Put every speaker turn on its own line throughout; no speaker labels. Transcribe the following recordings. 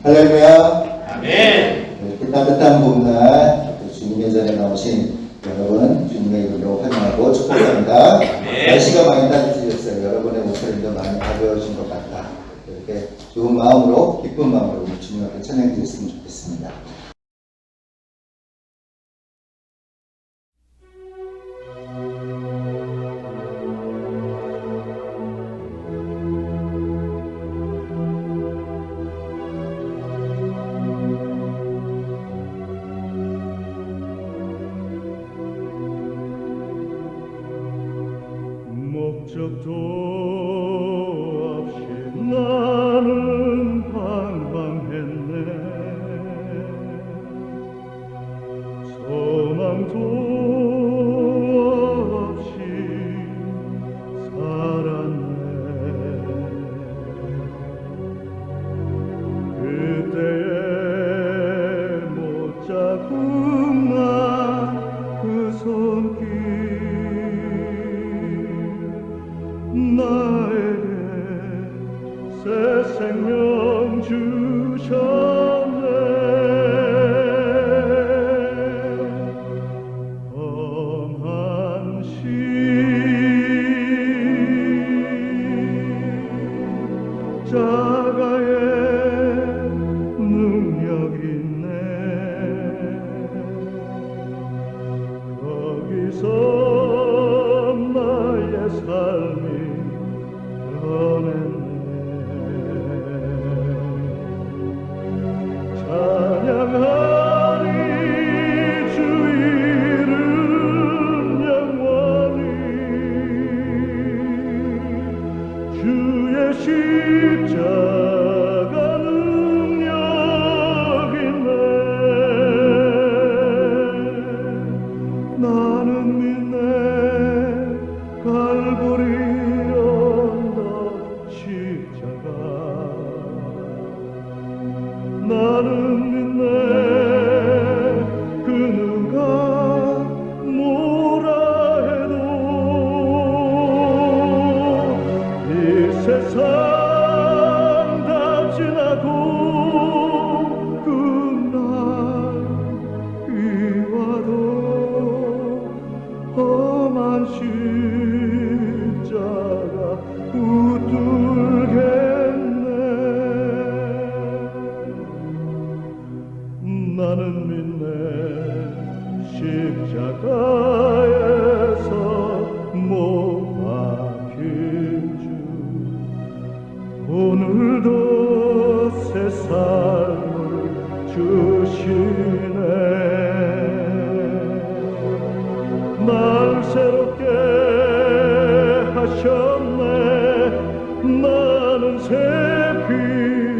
할렐루야.
아멘.
이렇게 따뜻한 봄날 주님의 전에 나오신 여러분 주님의 이름으로 환영하고 축복합니다. 날씨가 많이 따뜻해졌어요. 여러분의 목소리도 많이 가벼워진 것 같다. 이렇게 좋은 마음으로 기쁜 마음으로 주님 앞에 찬양해 주셨으면 좋겠습니다.
목적도 없이 나는 방황했네. 소망도 없이 살았네. 그때에 못 잡은 나 그 손길 나에게 새 생명 주셨네. 험한 십자가에 능력 있네. 거기서 나의 삶이 변했네. 찬양하리 주 이름 영원히. 주의 십자가 능력 있네. 나는 믿네. 갈보리 언덕 십자가. 나는 믿네. 그 누가 뭐라 해도 이 세상 다 지나고 끝날 위와도 험한 십자가 붙들겠네. 나는 믿네. 십자가에서 못 박힌 주 오늘도 새 삶을 주시네. 날 새롭게 하셨네. 나는 새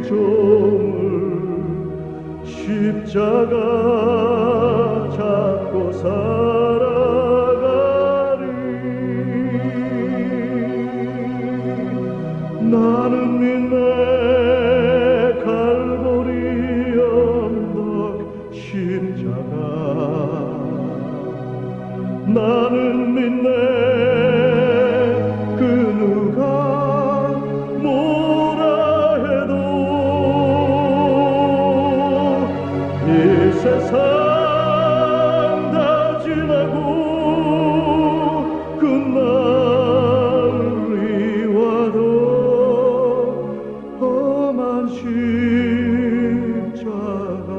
피조물 십자가 잡고 살아가리. 나는 믿네. 갈보리 언덕 십자가. 나는 믿네. 그 누가 뭐라 해도 이 세상 다 지나고 끝날이 와도 험한 십자가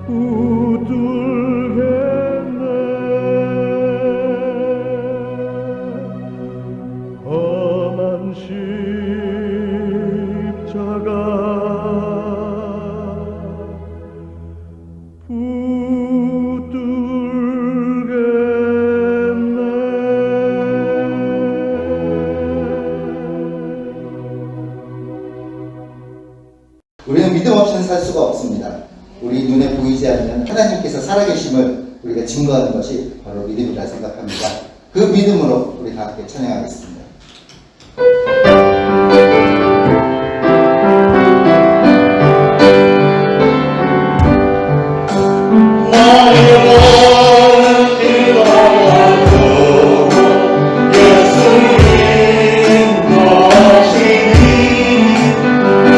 붙들겠네. 험한 십자가
우리는 믿음 없이는 살 수가 없습니다. 우리 눈에 보이지 않는 하나님께서 살아계심을 우리가 증거하는 것이 바로 믿음이라 생각합니다. 그 믿음으로 우리 다 함께 찬양하겠습니다.
예수님 것이니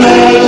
내 주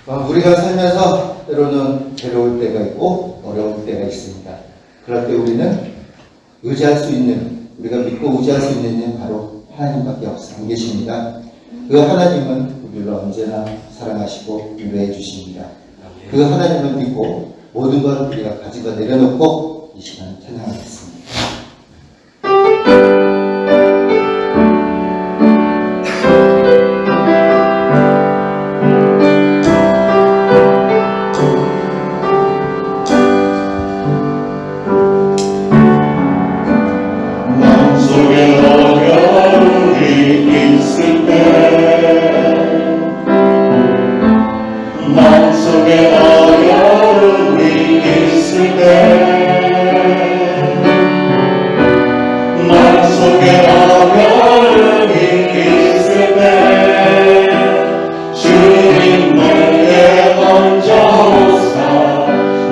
우리가 살면서 때로는 괴로울 때가 있고 어려울 때가 있습니다. 그럴 때 우리는 의지할 수 있는, 우리가 믿고 의지할 수 있는 이는 바로 하나님밖에 안 계십니다. 그 하나님은 우리를 언제나 사랑하시고 위로해 주십니다. 그 하나님을 믿고 모든 걸 우리가 가지고 내려놓고 이 시간 찬양하겠습니다.
마음속에 어려움이 있을 때 마음속에 어려움이 있을 때 마음속에 어려움이 있을 때 주님 내게 먼저 오사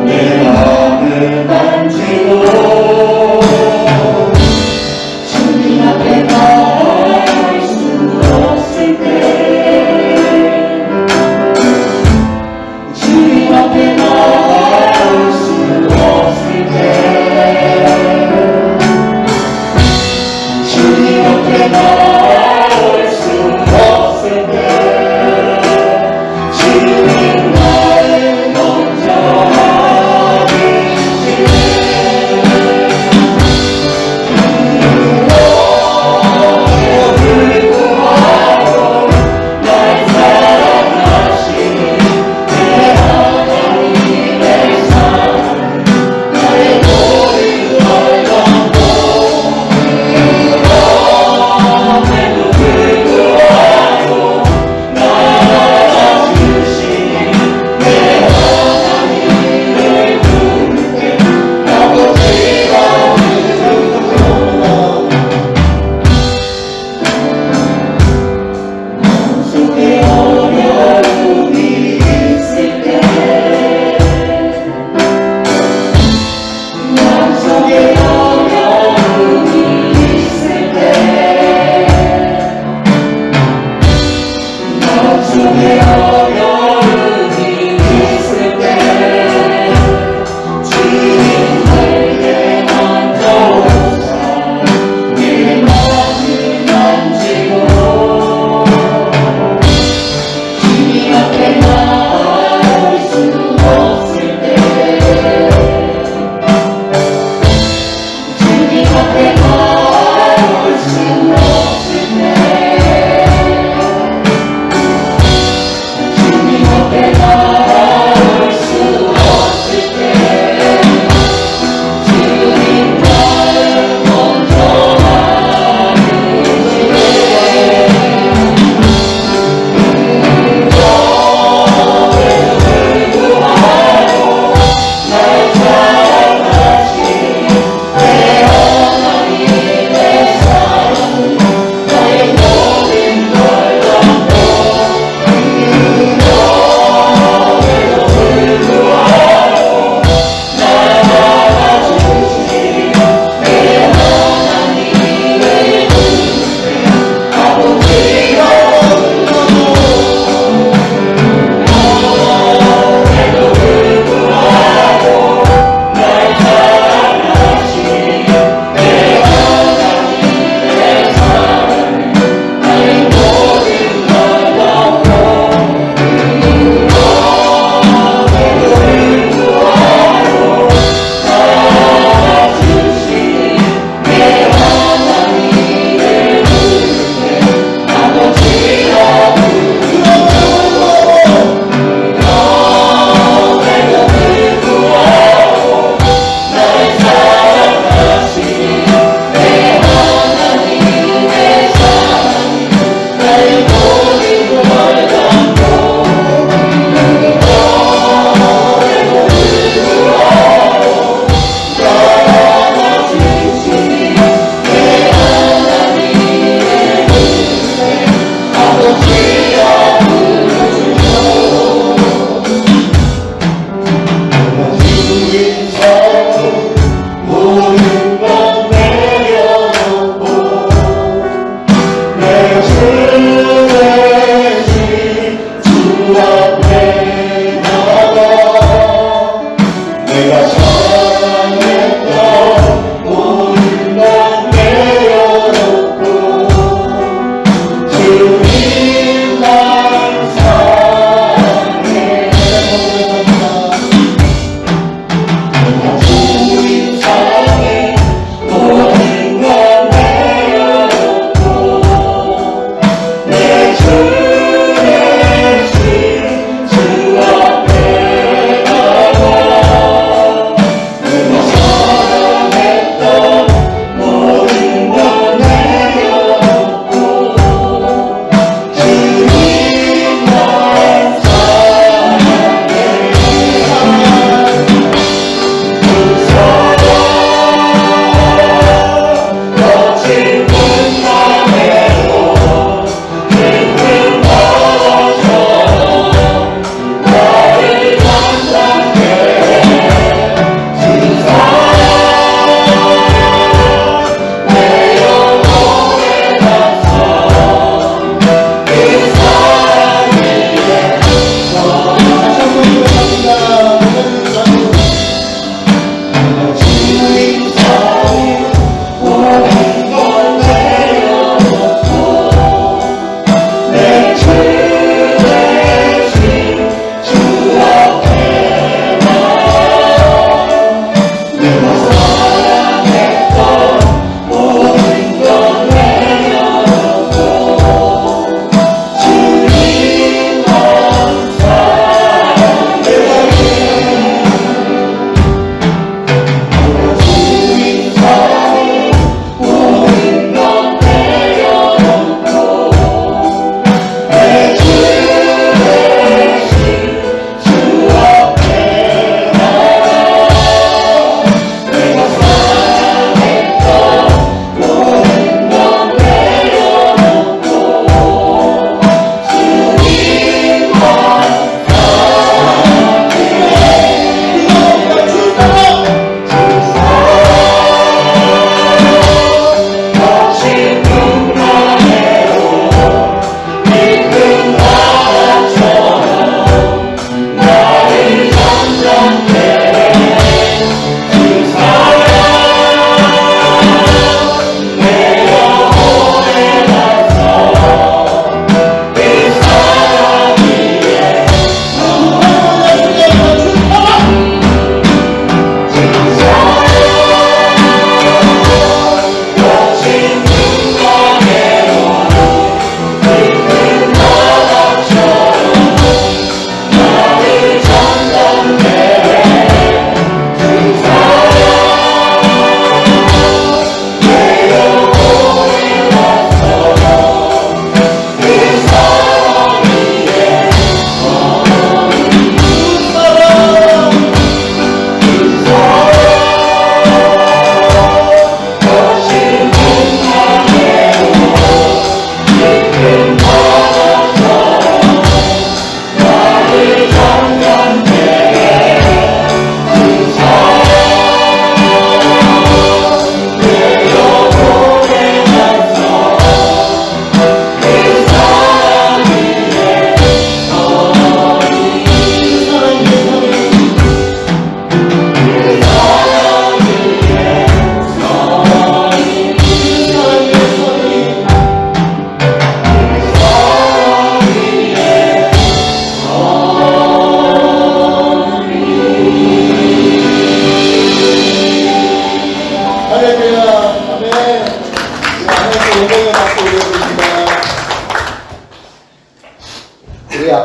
내 마음을 만지고 주 앞에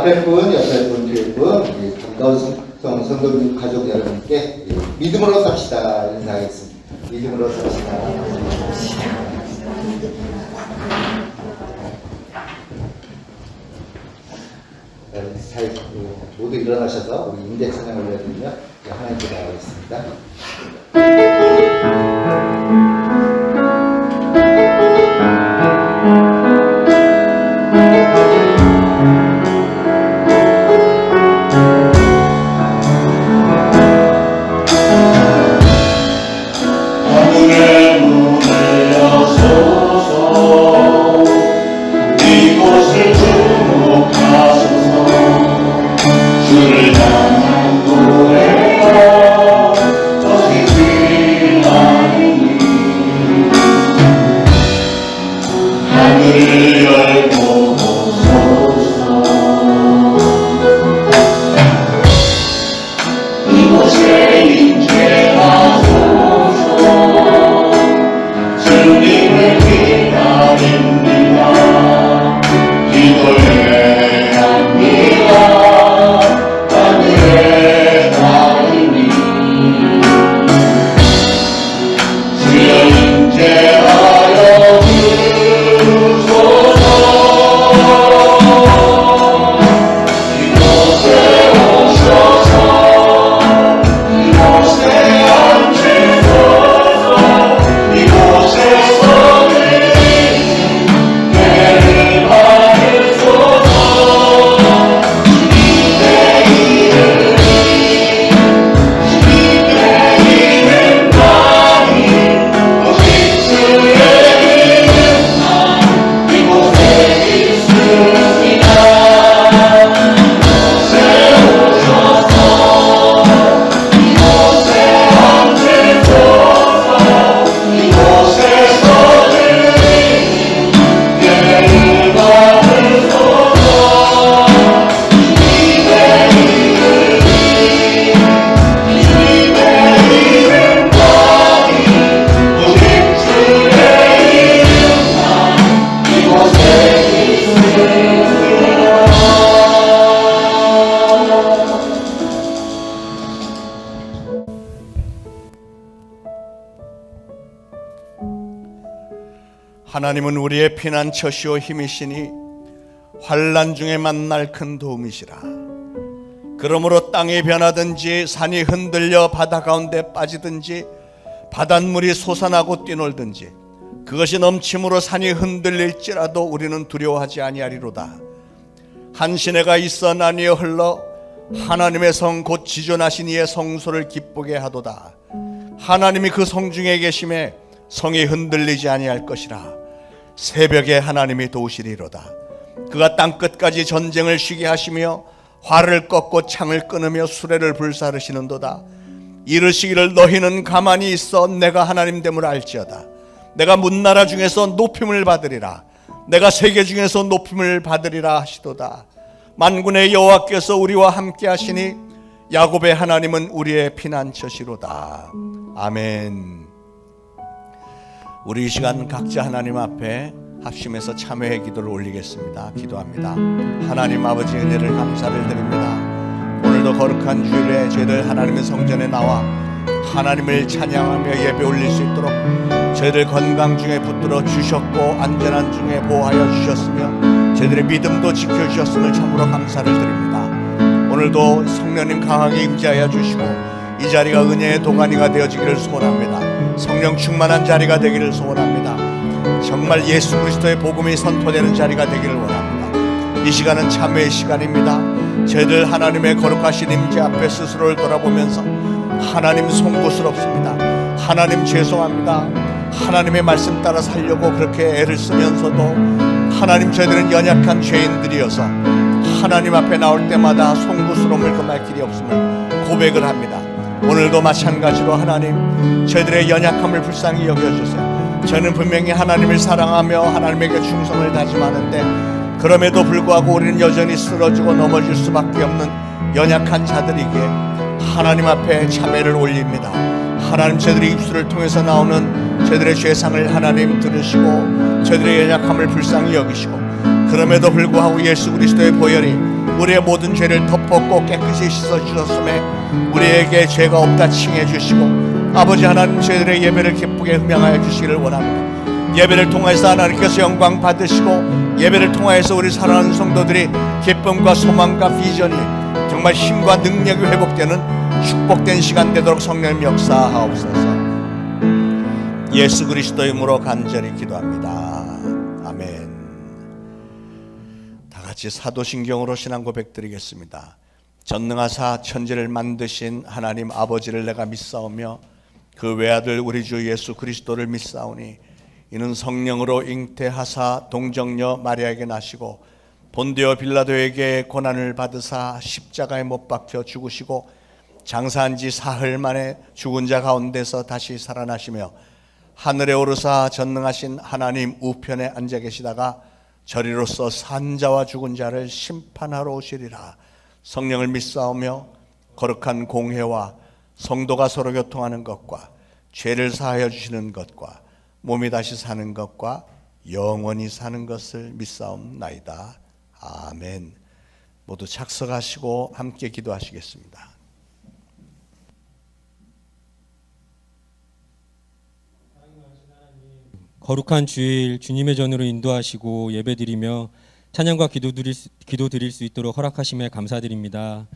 앞에 분, 옆에 분, 뒤에 분, 반가운 성도 가족 여러분께 믿음으로 삽시다 인사하겠습니다. 믿음으로 삽시다. 잘 모두 일어나셔서 우리 임대 찬양 올려드리며 하나님께 나가겠습니다.
하늘의 문을 여소서 이곳을 주목하소서 주를 향한 노래가 더시 귀하니 하늘을 열고 보소서 이곳에 임재하소서 주님을 기다립니다. 기도해 합니다. 하늘의 하나님 주여 임재하여 주소서. 이곳에 오셔서 이곳에 앉으소서. 이곳에서 은혜를 받으소서. 주님의 이름 많이 오직 주의 이름만 이곳에 있습니다. 이곳에 오셔서 이곳에 앉으소서. 이곳에서 예를 받으소서. 주님의 이름만이 오직 주의 이름만 이곳에 있습니다.
하나님은 우리의 피난처시오 힘이시니 환난 중에 만날 큰 도움이시라. 그러므로 땅이 변하든지 산이 흔들려 바다 가운데 빠지든지 바닷물이 솟아나고 뛰놀든지 그것이 넘침으로 산이 흔들릴지라도 우리는 두려워하지 아니하리로다. 한 시내가 있어 나뉘어 흘러 하나님의 성 곧 지존하신 이의 성소를 기쁘게 하도다. 하나님이 그 성 중에 계심에 성이 흔들리지 아니할 것이라. 새벽에 하나님이 도우시리로다. 그가 땅끝까지 전쟁을 쉬게 하시며 활을 꺾고 창을 끊으며 수레를 불사르시는도다. 이르시기를 너희는 가만히 있어 내가 하나님 됨을 알지어다. 내가 문나라 중에서 높임을 받으리라. 내가 세계 중에서 높임을 받으리라 하시도다. 만군의 여호와께서 우리와 함께 하시니 야곱의 하나님은 우리의 피난처시로다. 아멘. 우리 이 시간 각자 하나님 앞에 합심해서 참회의 기도를 올리겠습니다. 기도합니다. 하나님 아버지 은혜를 감사를 드립니다. 오늘도 거룩한 주일에 저희들 하나님의 성전에 나와 하나님을 찬양하며 예배 올릴 수 있도록 저희들 건강 중에 붙들어 주셨고 안전한 중에 보호하여 주셨으며 저희들의 믿음도 지켜주셨음을 참으로 감사를 드립니다. 오늘도 성령님 강하게 임재하여 주시고 이 자리가 은혜의 도가니가 되어지기를 소원합니다. 성령 충만한 자리가 되기를 소원합니다. 정말 예수 그리스도의 복음이 선포되는 자리가 되기를 원합니다. 이 시간은 참회의 시간입니다. 저희들 하나님의 거룩하신 임재 앞에 스스로를 돌아보면서 하나님 송구스럽습니다. 하나님 죄송합니다. 하나님의 말씀 따라 살려고 그렇게 애를 쓰면서도 하나님 저희들은 연약한 죄인들이어서 하나님 앞에 나올 때마다 송구스러움을 금할 길이 없음을 고백을 합니다. 오늘도 마찬가지로 하나님 저희들의 연약함을 불쌍히 여겨주세요. 저는 분명히 하나님을 사랑하며 하나님에게 충성을 다짐하는데 그럼에도 불구하고 우리는 여전히 쓰러지고 넘어질 수밖에 없는 연약한 자들이기에 하나님 앞에 참회를 올립니다. 하나님 저희들의 입술을 통해서 나오는 저희들의 죄상을 하나님 들으시고 저희들의 연약함을 불쌍히 여기시고 그럼에도 불구하고 예수 그리스도의 보혈이 우리의 모든 죄를 덮었고 깨끗이 씻어주셨음에 우리에게 죄가 없다 칭해 주시고 아버지 하나님 저희들의 예배를 기쁘게 흠양하여 주시기를 원합니다. 예배를 통해서 하나님께서 영광 받으시고 예배를 통해서 우리 사랑하는 성도들이 기쁨과 소망과 비전이 정말 힘과 능력이 회복되는 축복된 시간 되도록 성령님 역사하옵소서. 예수 그리스도의 이름으로 간절히 기도합니다. 아멘. 다 같이 사도신경으로 신앙 고백드리겠습니다. 전능하사 천지를 만드신 하나님 아버지를 내가 믿사오며 그 외아들 우리 주 예수 그리스도를 믿사오니 이는 성령으로 잉태하사 동정녀 마리아에게 나시고 본디오 빌라도에게 고난을 받으사 십자가에 못 박혀 죽으시고 장사한 지 사흘 만에 죽은 자 가운데서 다시 살아나시며 하늘에 오르사 전능하신 하나님 우편에 앉아 계시다가 저리로서 산자와 죽은 자를 심판하러 오시리라. 성령을 믿사오며 거룩한 공회와 성도가 서로 교통하는 것과 죄를 사하여 주시는 것과 몸이 다시 사는 것과 영원히 사는 것을 믿사옵나이다. 아멘. 모두 착석하시고 함께 기도하시겠습니다.
거룩한 주일 주님의 전으로 인도하시고 예배드리며 찬양과 기도 드릴 수 있도록 허락하심에 감사드립니다.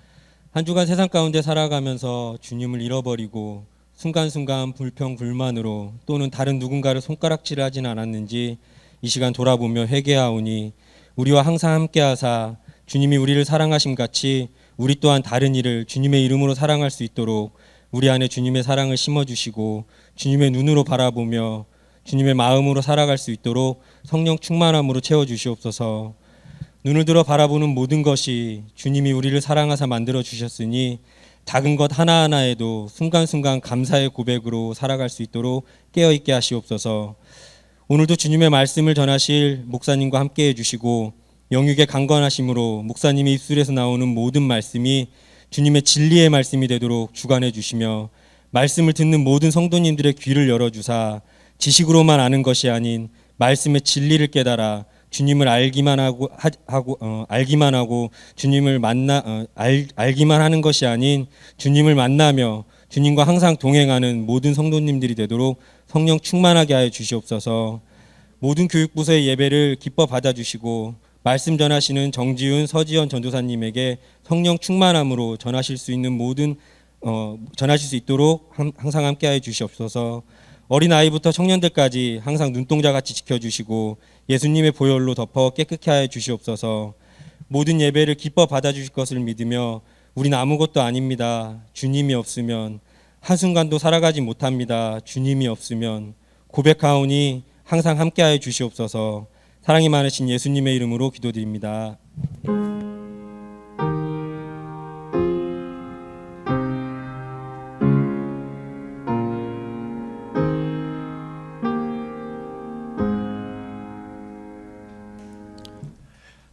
한 주간 세상 가운데 살아가면서 주님을 잃어버리고 순간순간 불평불만으로 또는 다른 누군가를 손가락질을 하진 않았는지 이 시간 돌아보며 회개하오니 우리와 항상 함께하사 주님이 우리를 사랑하심 같이 우리 또한 다른 이를 주님의 이름으로 사랑할 수 있도록 우리 안에 주님의 사랑을 심어주시고 주님의 눈으로 바라보며 주님의 마음으로 살아갈 수 있도록 성령 충만함으로 채워주시옵소서. 눈을 들어 바라보는 모든 것이 주님이 우리를 사랑하사 만들어 주셨으니 작은 것 하나하나에도 순간순간 감사의 고백으로 살아갈 수 있도록 깨어있게 하시옵소서. 오늘도 주님의 말씀을 전하실 목사님과 함께 해주시고 영육의 강건하심으로 목사님의 입술에서 나오는 모든 말씀이 주님의 진리의 말씀이 되도록 주관해 주시며 말씀을 듣는 모든 성도님들의 귀를 열어주사 지식으로만 아는 것이 아닌 말씀의 진리를 깨달아 주님을 알기만 하고 주님을 알기만 하는 것이 아닌 주님을 만나며 주님과 항상 동행하는 모든 성도님들이 되도록 성령 충만하게 하여 주시옵소서. 모든 교육부서의 예배를 기뻐 받아주시고 말씀 전하시는 정지훈, 서지연 전도사님에게 성령 충만함으로 전하실 수 있도록 항상 함께 하여 주시옵소서. 어린아이부터 청년들까지 항상 눈동자같이 지켜주시고 예수님의 보혈로 덮어 깨끗게 하여 주시옵소서. 모든 예배를 기뻐 받아주실 것을 믿으며 우린 아무것도 아닙니다. 주님이 없으면 한순간도 살아가지 못합니다. 주님이 없으면 고백하오니 항상 함께하여 주시옵소서. 사랑이 많으신 예수님의 이름으로 기도드립니다.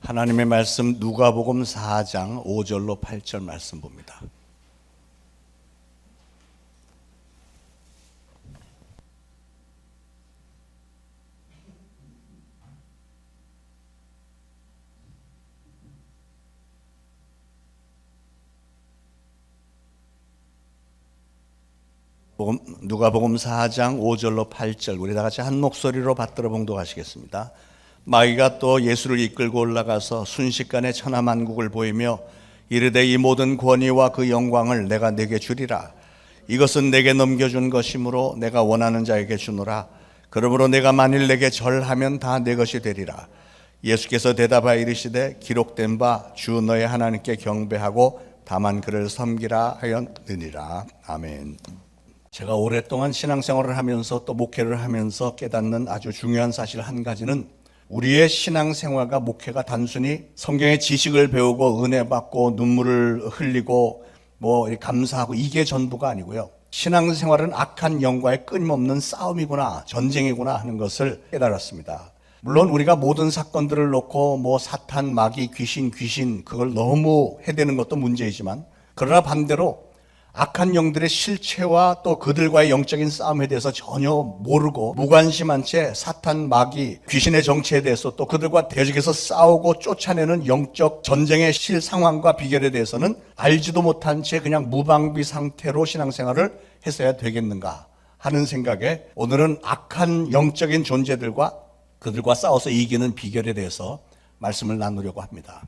하나님의 말씀 누가복음 4장 5절로 8절 말씀 봅니다. 누가복음 4장 5절로 8절 우리 다 같이 한 목소리로 받들어 봉독하시겠습니다. 마귀가 또 예수를 이끌고 올라가서 순식간에 천하만국을 보이며 이르되 이 모든 권위와 그 영광을 내가 네게 주리라. 이것은 내게 넘겨준 것이므로 내가 원하는 자에게 주노라. 그러므로 내가 만일 내게 절하면 다 내 것이 되리라. 예수께서 대답하여 이르시되 기록된 바 주 너의 하나님께 경배하고 다만 그를 섬기라 하였느니라. 아멘. 제가 오랫동안 신앙생활을 하면서 또 목회를 하면서 깨닫는 아주 중요한 사실 한 가지는 우리의 신앙생활과 목회가 단순히 성경의 지식을 배우고 은혜 받고 눈물을 흘리고 감사하고 이게 전부가 아니고요. 신앙생활은 악한 영과의 끊임없는 싸움이구나, 전쟁이구나 하는 것을 깨달았습니다. 물론 우리가 모든 사건들을 놓고 사탄, 마귀, 귀신 그걸 너무 해대는 것도 문제이지만 그러나 반대로 악한 영들의 실체와 또 그들과의 영적인 싸움에 대해서 전혀 모르고 무관심한 채 사탄, 마귀, 귀신의 정체에 대해서 또 그들과 대적해서 싸우고 쫓아내는 영적 전쟁의 실 상황과 비결에 대해서는 알지도 못한 채 그냥 무방비 상태로 신앙생활을 했어야 되겠는가 하는 생각에 오늘은 악한 영적인 존재들과 그들과 싸워서 이기는 비결에 대해서 말씀을 나누려고 합니다.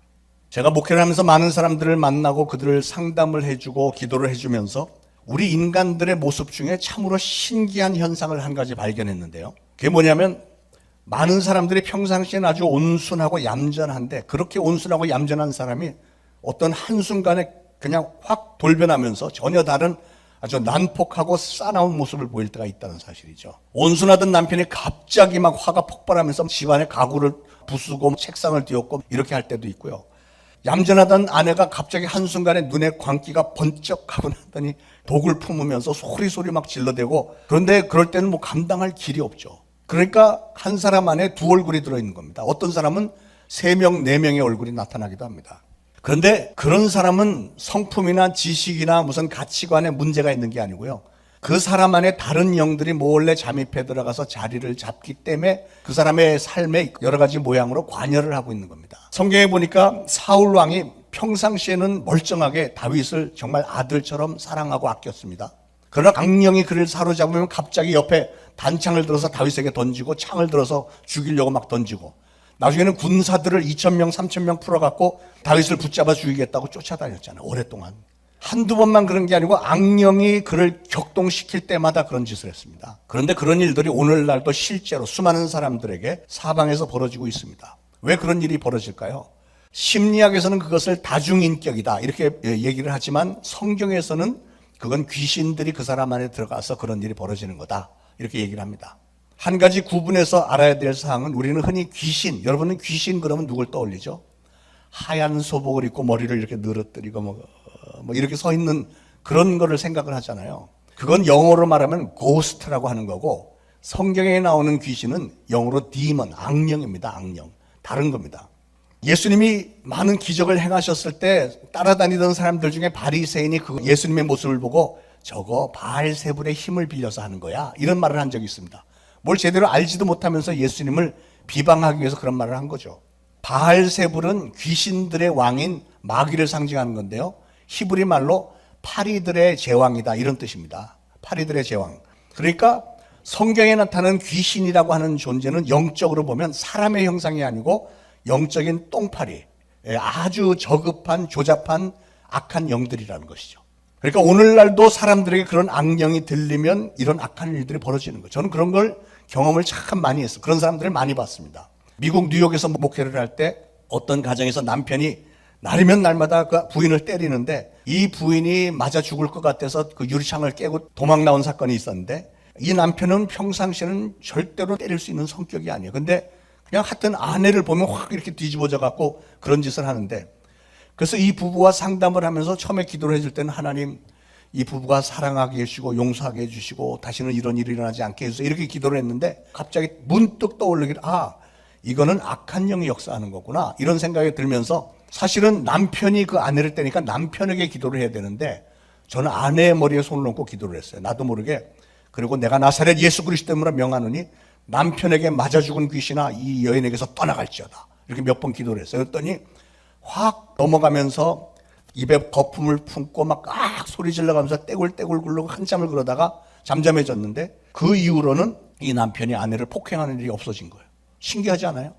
제가 목회를 하면서 많은 사람들을 만나고 그들을 상담을 해주고 기도를 해주면서 우리 인간들의 모습 중에 참으로 신기한 현상을 한 가지 발견했는데요. 그게 뭐냐면 많은 사람들이 평상시엔 아주 온순하고 얌전한데 그렇게 온순하고 얌전한 사람이 어떤 한순간에 그냥 확 돌변하면서 전혀 다른 아주 난폭하고 싸나운 모습을 보일 때가 있다는 사실이죠. 온순하던 남편이 갑자기 막 화가 폭발하면서 집안에 가구를 부수고 책상을 띄웠고 이렇게 할 때도 있고요. 얌전하던 아내가 갑자기 한순간에 눈에 광기가 번쩍하고 나더니 독을 품으면서 소리소리 막 질러대고 그런데 그럴 때는 뭐 감당할 길이 없죠. 그러니까 한 사람 안에 두 얼굴이 들어있는 겁니다. 어떤 사람은 3명, 4명의 얼굴이 나타나기도 합니다. 그런데 그런 사람은 성품이나 지식이나 무슨 가치관에 문제가 있는 게 아니고요. 그 사람 안에 다른 영들이 몰래 잠입해 들어가서 자리를 잡기 때문에 그 사람의 삶에 여러 가지 모양으로 관여를 하고 있는 겁니다. 성경에 보니까 사울 왕이 평상시에는 멀쩡하게 다윗을 정말 아들처럼 사랑하고 아꼈습니다. 그러나 악령이 그를 사로잡으면 갑자기 옆에 단창을 들어서 다윗에게 던지고 창을 들어서 죽이려고 막 던지고 나중에는 군사들을 2,000명, 3,000명 풀어갖고 다윗을 붙잡아 죽이겠다고 쫓아다녔잖아요. 오랫동안. 한두 번만 그런 게 아니고 악령이 그를 격동시킬 때마다 그런 짓을 했습니다. 그런데 그런 일들이 오늘날도 실제로 수많은 사람들에게 사방에서 벌어지고 있습니다. 왜 그런 일이 벌어질까요? 심리학에서는 그것을 다중인격이다 이렇게 얘기를 하지만 성경에서는 그건 귀신들이 그 사람 안에 들어가서 그런 일이 벌어지는 거다 이렇게 얘기를 합니다. 한 가지 구분해서 알아야 될 사항은 우리는 흔히 귀신, 여러분은 귀신 그러면 누굴 떠올리죠? 하얀 소복을 입고 머리를 이렇게 늘어뜨리고 뭐 이렇게 서 있는 그런 거를 생각을 하잖아요. 그건 영어로 말하면 고스트라고 하는 거고 성경에 나오는 귀신은 영어로 디먼, 악령입니다. 악령. 다른 겁니다. 예수님이 많은 기적을 행하셨을 때 따라다니던 사람들 중에 바리새인이 그 예수님의 모습을 보고 저거 바알세불의 힘을 빌려서 하는 거야 이런 말을 한 적이 있습니다. 뭘 제대로 알지도 못하면서 예수님을 비방하기 위해서 그런 말을 한 거죠. 바알세불은 귀신들의 왕인 마귀를 상징하는 건데요. 히브리 말로 파리들의 제왕이다 이런 뜻입니다. 파리들의 제왕. 그러니까 성경에 나타나는 귀신이라고 하는 존재는 영적으로 보면 사람의 형상이 아니고 영적인 똥파리, 아주 저급한 조잡한 악한 영들이라는 것이죠. 그러니까 오늘날도 사람들에게 그런 악령이 들리면 이런 악한 일들이 벌어지는 거예요. 저는 그런 걸 경험을 참 많이 했어요. 그런 사람들을 많이 봤습니다. 미국 뉴욕에서 목회를 할 때 어떤 가정에서 남편이 날이면 날마다 그 부인을 때리는데 이 부인이 맞아 죽을 것 같아서 그 유리창을 깨고 도망 나온 사건이 있었는데 이 남편은 평상시에는 절대로 때릴 수 있는 성격이 아니에요. 근데 그냥 하여튼 아내를 보면 확 이렇게 뒤집어져 갖고 그런 짓을 하는데 그래서 이 부부와 상담을 하면서 처음에 기도를 해줄 때는 하나님 이 부부가 사랑하게 해주시고 용서하게 해주시고 다시는 이런 일이 일어나지 않게 해주세요 이렇게 기도를 했는데 갑자기 문득 떠올르기를 이거는 악한 영이 역사하는 거구나 이런 생각이 들면서 사실은 남편이 그 아내를 때니까 남편에게 기도를 해야 되는데 저는 아내의 머리에 손을 얹고 기도를 했어요. 나도 모르게. 그리고 내가 나사렛 예수 그리스도로 명하노니 남편에게 맞아 죽은 귀신아 이 여인에게서 떠나갈지어다. 이렇게 몇 번 기도를 했어요. 그랬더니 확 넘어가면서 입에 거품을 품고 막 소리 질러가면서 떼굴떼굴 굴르고 한참을 그러다가 잠잠해졌는데 그 이후로는 이 남편이 아내를 폭행하는 일이 없어진 거예요. 신기하지 않아요?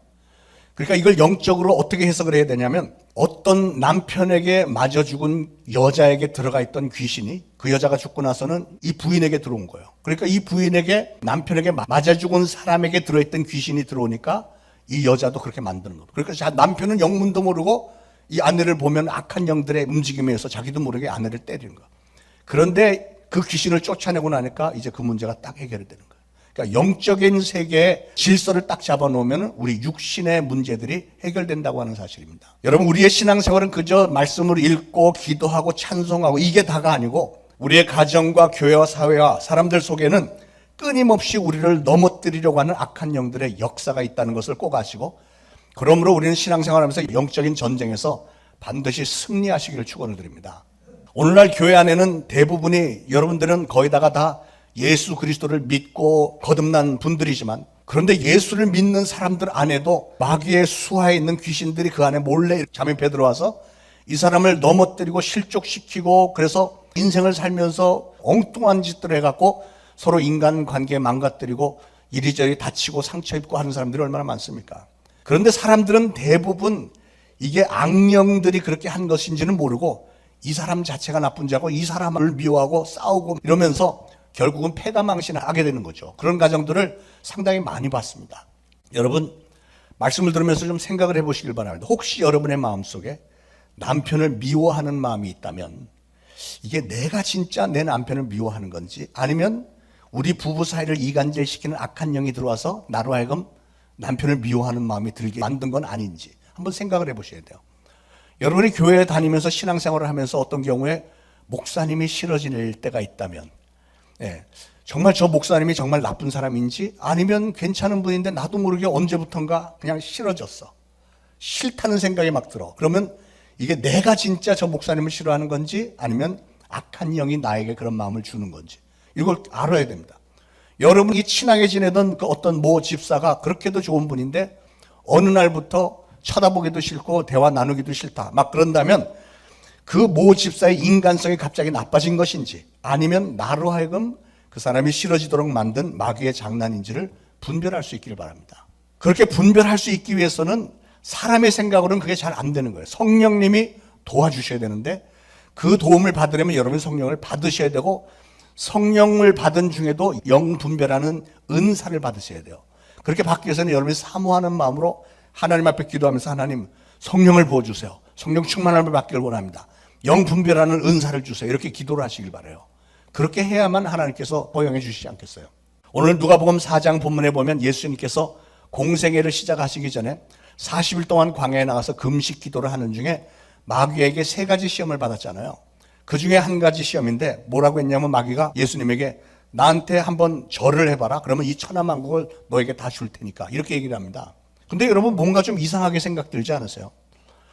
그러니까 이걸 영적으로 어떻게 해석을 해야 되냐면 어떤 남편에게 맞아 죽은 여자에게 들어가 있던 귀신이 그 여자가 죽고 나서는 이 부인에게 들어온 거예요. 그러니까 이 부인에게 남편에게 맞아 죽은 사람에게 들어있던 귀신이 들어오니까 이 여자도 그렇게 만드는 거예요. 그러니까 남편은 영문도 모르고 이 아내를 보면 악한 영들의 움직임에 의해서 자기도 모르게 아내를 때리는 거예요. 그런데 그 귀신을 쫓아내고 나니까 이제 그 문제가 딱 해결이 되는 거예요. 그러니까 영적인 세계의 질서를 딱 잡아놓으면 우리 육신의 문제들이 해결된다고 하는 사실입니다. 여러분 우리의 신앙생활은 그저 말씀을 읽고 기도하고 찬송하고 이게 다가 아니고 우리의 가정과 교회와 사회와 사람들 속에는 끊임없이 우리를 넘어뜨리려고 하는 악한 영들의 역사가 있다는 것을 꼭 아시고 그러므로 우리는 신앙생활하면서 영적인 전쟁에서 반드시 승리하시기를 축원을 드립니다. 오늘날 교회 안에는 대부분이 여러분들은 거의다가 다 예수 그리스도를 믿고 거듭난 분들이지만 그런데 예수를 믿는 사람들 안에도 마귀의 수하에 있는 귀신들이 그 안에 몰래 잠입해 들어와서 이 사람을 넘어뜨리고 실족시키고 그래서 인생을 살면서 엉뚱한 짓들을 해갖고 서로 인간관계 망가뜨리고 이리저리 다치고 상처 입고 하는 사람들이 얼마나 많습니까? 그런데 사람들은 대부분 이게 악령들이 그렇게 한 것인지는 모르고 이 사람 자체가 나쁜 자고 이 사람을 미워하고 싸우고 이러면서 결국은 패가망신을 하게 되는 거죠. 그런 가정들을 상당히 많이 봤습니다. 여러분 말씀을 들으면서 좀 생각을 해보시길 바랍니다. 혹시 여러분의 마음속에 남편을 미워하는 마음이 있다면 이게 내가 진짜 내 남편을 미워하는 건지 아니면 우리 부부 사이를 이간질시키는 악한 영이 들어와서 나로 하여금 남편을 미워하는 마음이 들게 만든 건 아닌지 한번 생각을 해보셔야 돼요. 여러분이 교회에 다니면서 신앙생활을 하면서 어떤 경우에 목사님이 싫어질 때가 있다면 정말 저 목사님이 정말 나쁜 사람인지 아니면 괜찮은 분인데 나도 모르게 언제부턴가 그냥 싫어졌어. 싫다는 생각이 막 들어. 그러면 이게 내가 진짜 저 목사님을 싫어하는 건지 아니면 악한 영이 나에게 그런 마음을 주는 건지 이걸 알아야 됩니다. 여러분이 친하게 지내던 그 어떤 모 집사가 그렇게도 좋은 분인데 어느 날부터 쳐다보기도 싫고 대화 나누기도 싫다 막 그런다면 그 모 집사의 인간성이 갑자기 나빠진 것인지 아니면 나로 하여금 그 사람이 싫어지도록 만든 마귀의 장난인지를 분별할 수 있기를 바랍니다. 그렇게 분별할 수 있기 위해서는 사람의 생각으로는 그게 잘 안 되는 거예요. 성령님이 도와주셔야 되는데 그 도움을 받으려면 여러분이 성령을 받으셔야 되고 성령을 받은 중에도 영 분별하는 은사를 받으셔야 돼요. 그렇게 받기 위해서는 여러분이 사모하는 마음으로 하나님 앞에 기도하면서 하나님 성령을 부어주세요. 성령 충만함을 받기를 원합니다. 영 분별하는 은사를 주세요. 이렇게 기도를 하시길 바라요. 그렇게 해야만 하나님께서 허용해 주시지 않겠어요. 오늘 누가복음 4장 본문에 보면 예수님께서 공생애를 시작하시기 전에 40일 동안 광야에 나가서 금식 기도를 하는 중에 마귀에게 3가지 시험을 받았잖아요. 그 중에 한 가지 시험인데 뭐라고 했냐면 마귀가 예수님에게 나한테 한번 절을 해봐라. 그러면 이 천하만국을 너에게 다 줄 테니까 이렇게 얘기를 합니다. 근데 여러분 뭔가 좀 이상하게 생각 들지 않으세요?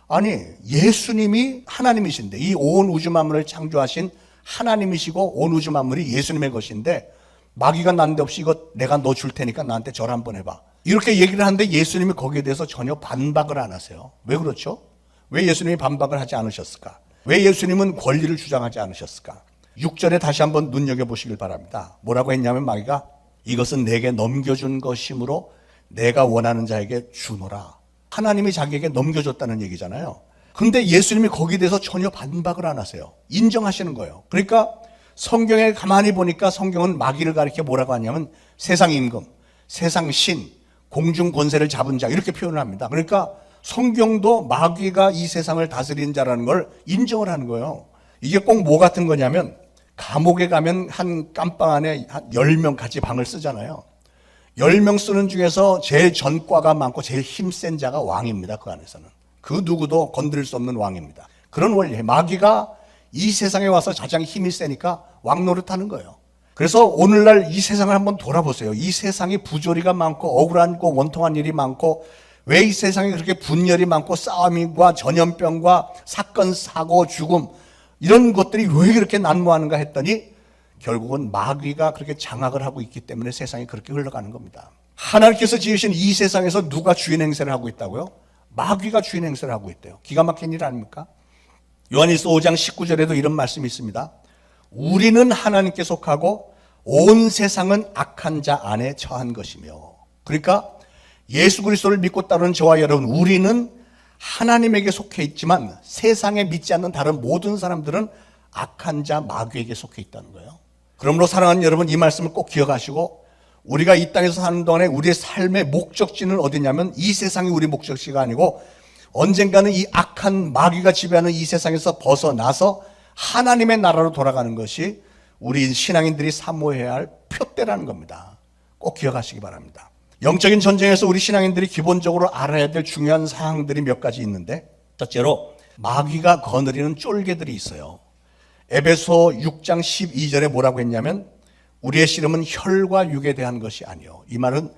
아니 예수님이 하나님이신데 이 온 우주 만물을 창조하신 하나님이시고 온 우주 만물이 예수님의 것인데 마귀가 난데없이 이거 내가 너 줄 테니까 나한테 절 한번 해봐. 이렇게 얘기를 하는데 예수님이 거기에 대해서 전혀 반박을 안 하세요. 왜 그렇죠? 왜 예수님이 반박을 하지 않으셨을까? 왜 예수님은 권리를 주장하지 않으셨을까? 6절에 다시 한번 눈여겨보시길 바랍니다. 뭐라고 했냐면 마귀가 이것은 내게 넘겨준 것이므로 내가 원하는 자에게 주노라. 하나님이 자기에게 넘겨줬다는 얘기잖아요. 그런데 예수님이 거기에 대해서 전혀 반박을 안 하세요. 인정하시는 거예요. 그러니까 성경에 가만히 보니까 성경은 마귀를 가리켜 뭐라고 하냐면 세상 임금, 세상 신, 공중 권세를 잡은 자 이렇게 표현을 합니다. 그러니까 성경도 마귀가 이 세상을 다스리는 자라는 걸 인정을 하는 거예요. 이게 꼭 뭐 같은 거냐면 감옥에 가면 한 깜방 안에 한 10명 같이 방을 쓰잖아요. 10명 쓰는 중에서 제일 전과가 많고 제일 힘센 자가 왕입니다. 그 안에서는. 그 누구도 건드릴 수 없는 왕입니다. 그런 원리에 마귀가 이 세상에 와서 가장 힘이 세니까 왕 노릇하는 거예요. 그래서 오늘날 이 세상을 한번 돌아보세요. 이 세상이 부조리가 많고 억울하고 원통한 일이 많고 왜 이 세상에 그렇게 분열이 많고 싸움과 전염병과 사건, 사고, 죽음 이런 것들이 왜 그렇게 난무하는가 했더니 결국은 마귀가 그렇게 장악을 하고 있기 때문에 세상이 그렇게 흘러가는 겁니다. 하나님께서 지으신 이 세상에서 누가 주인 행세를 하고 있다고요? 마귀가 주인 행세를 하고 있대요. 기가 막힌 일 아닙니까? 요한일서 5장 19절에도 이런 말씀이 있습니다. 우리는 하나님께 속하고 온 세상은 악한 자 안에 처한 것이며 그러니까 예수 그리스도를 믿고 따르는 저와 여러분 우리는 하나님에게 속해 있지만 세상에 믿지 않는 다른 모든 사람들은 악한 자 마귀에게 속해 있다는 거예요. 그러므로 사랑하는 여러분 이 말씀을 꼭 기억하시고 우리가 이 땅에서 사는 동안에 우리의 삶의 목적지는 어디냐면 이 세상이 우리 목적지가 아니고 언젠가는 이 악한 마귀가 지배하는 이 세상에서 벗어나서 하나님의 나라로 돌아가는 것이 우리 신앙인들이 사모해야 할 표대라는 겁니다. 꼭 기억하시기 바랍니다. 영적인 전쟁에서 우리 신앙인들이 기본적으로 알아야 될 중요한 사항들이 몇 가지 있는데 첫째로 마귀가 거느리는 쫄개들이 있어요. 에베소 6장 12절에 뭐라고 했냐면 우리의 씨름은 혈과 육에 대한 것이 아니요. 이 말은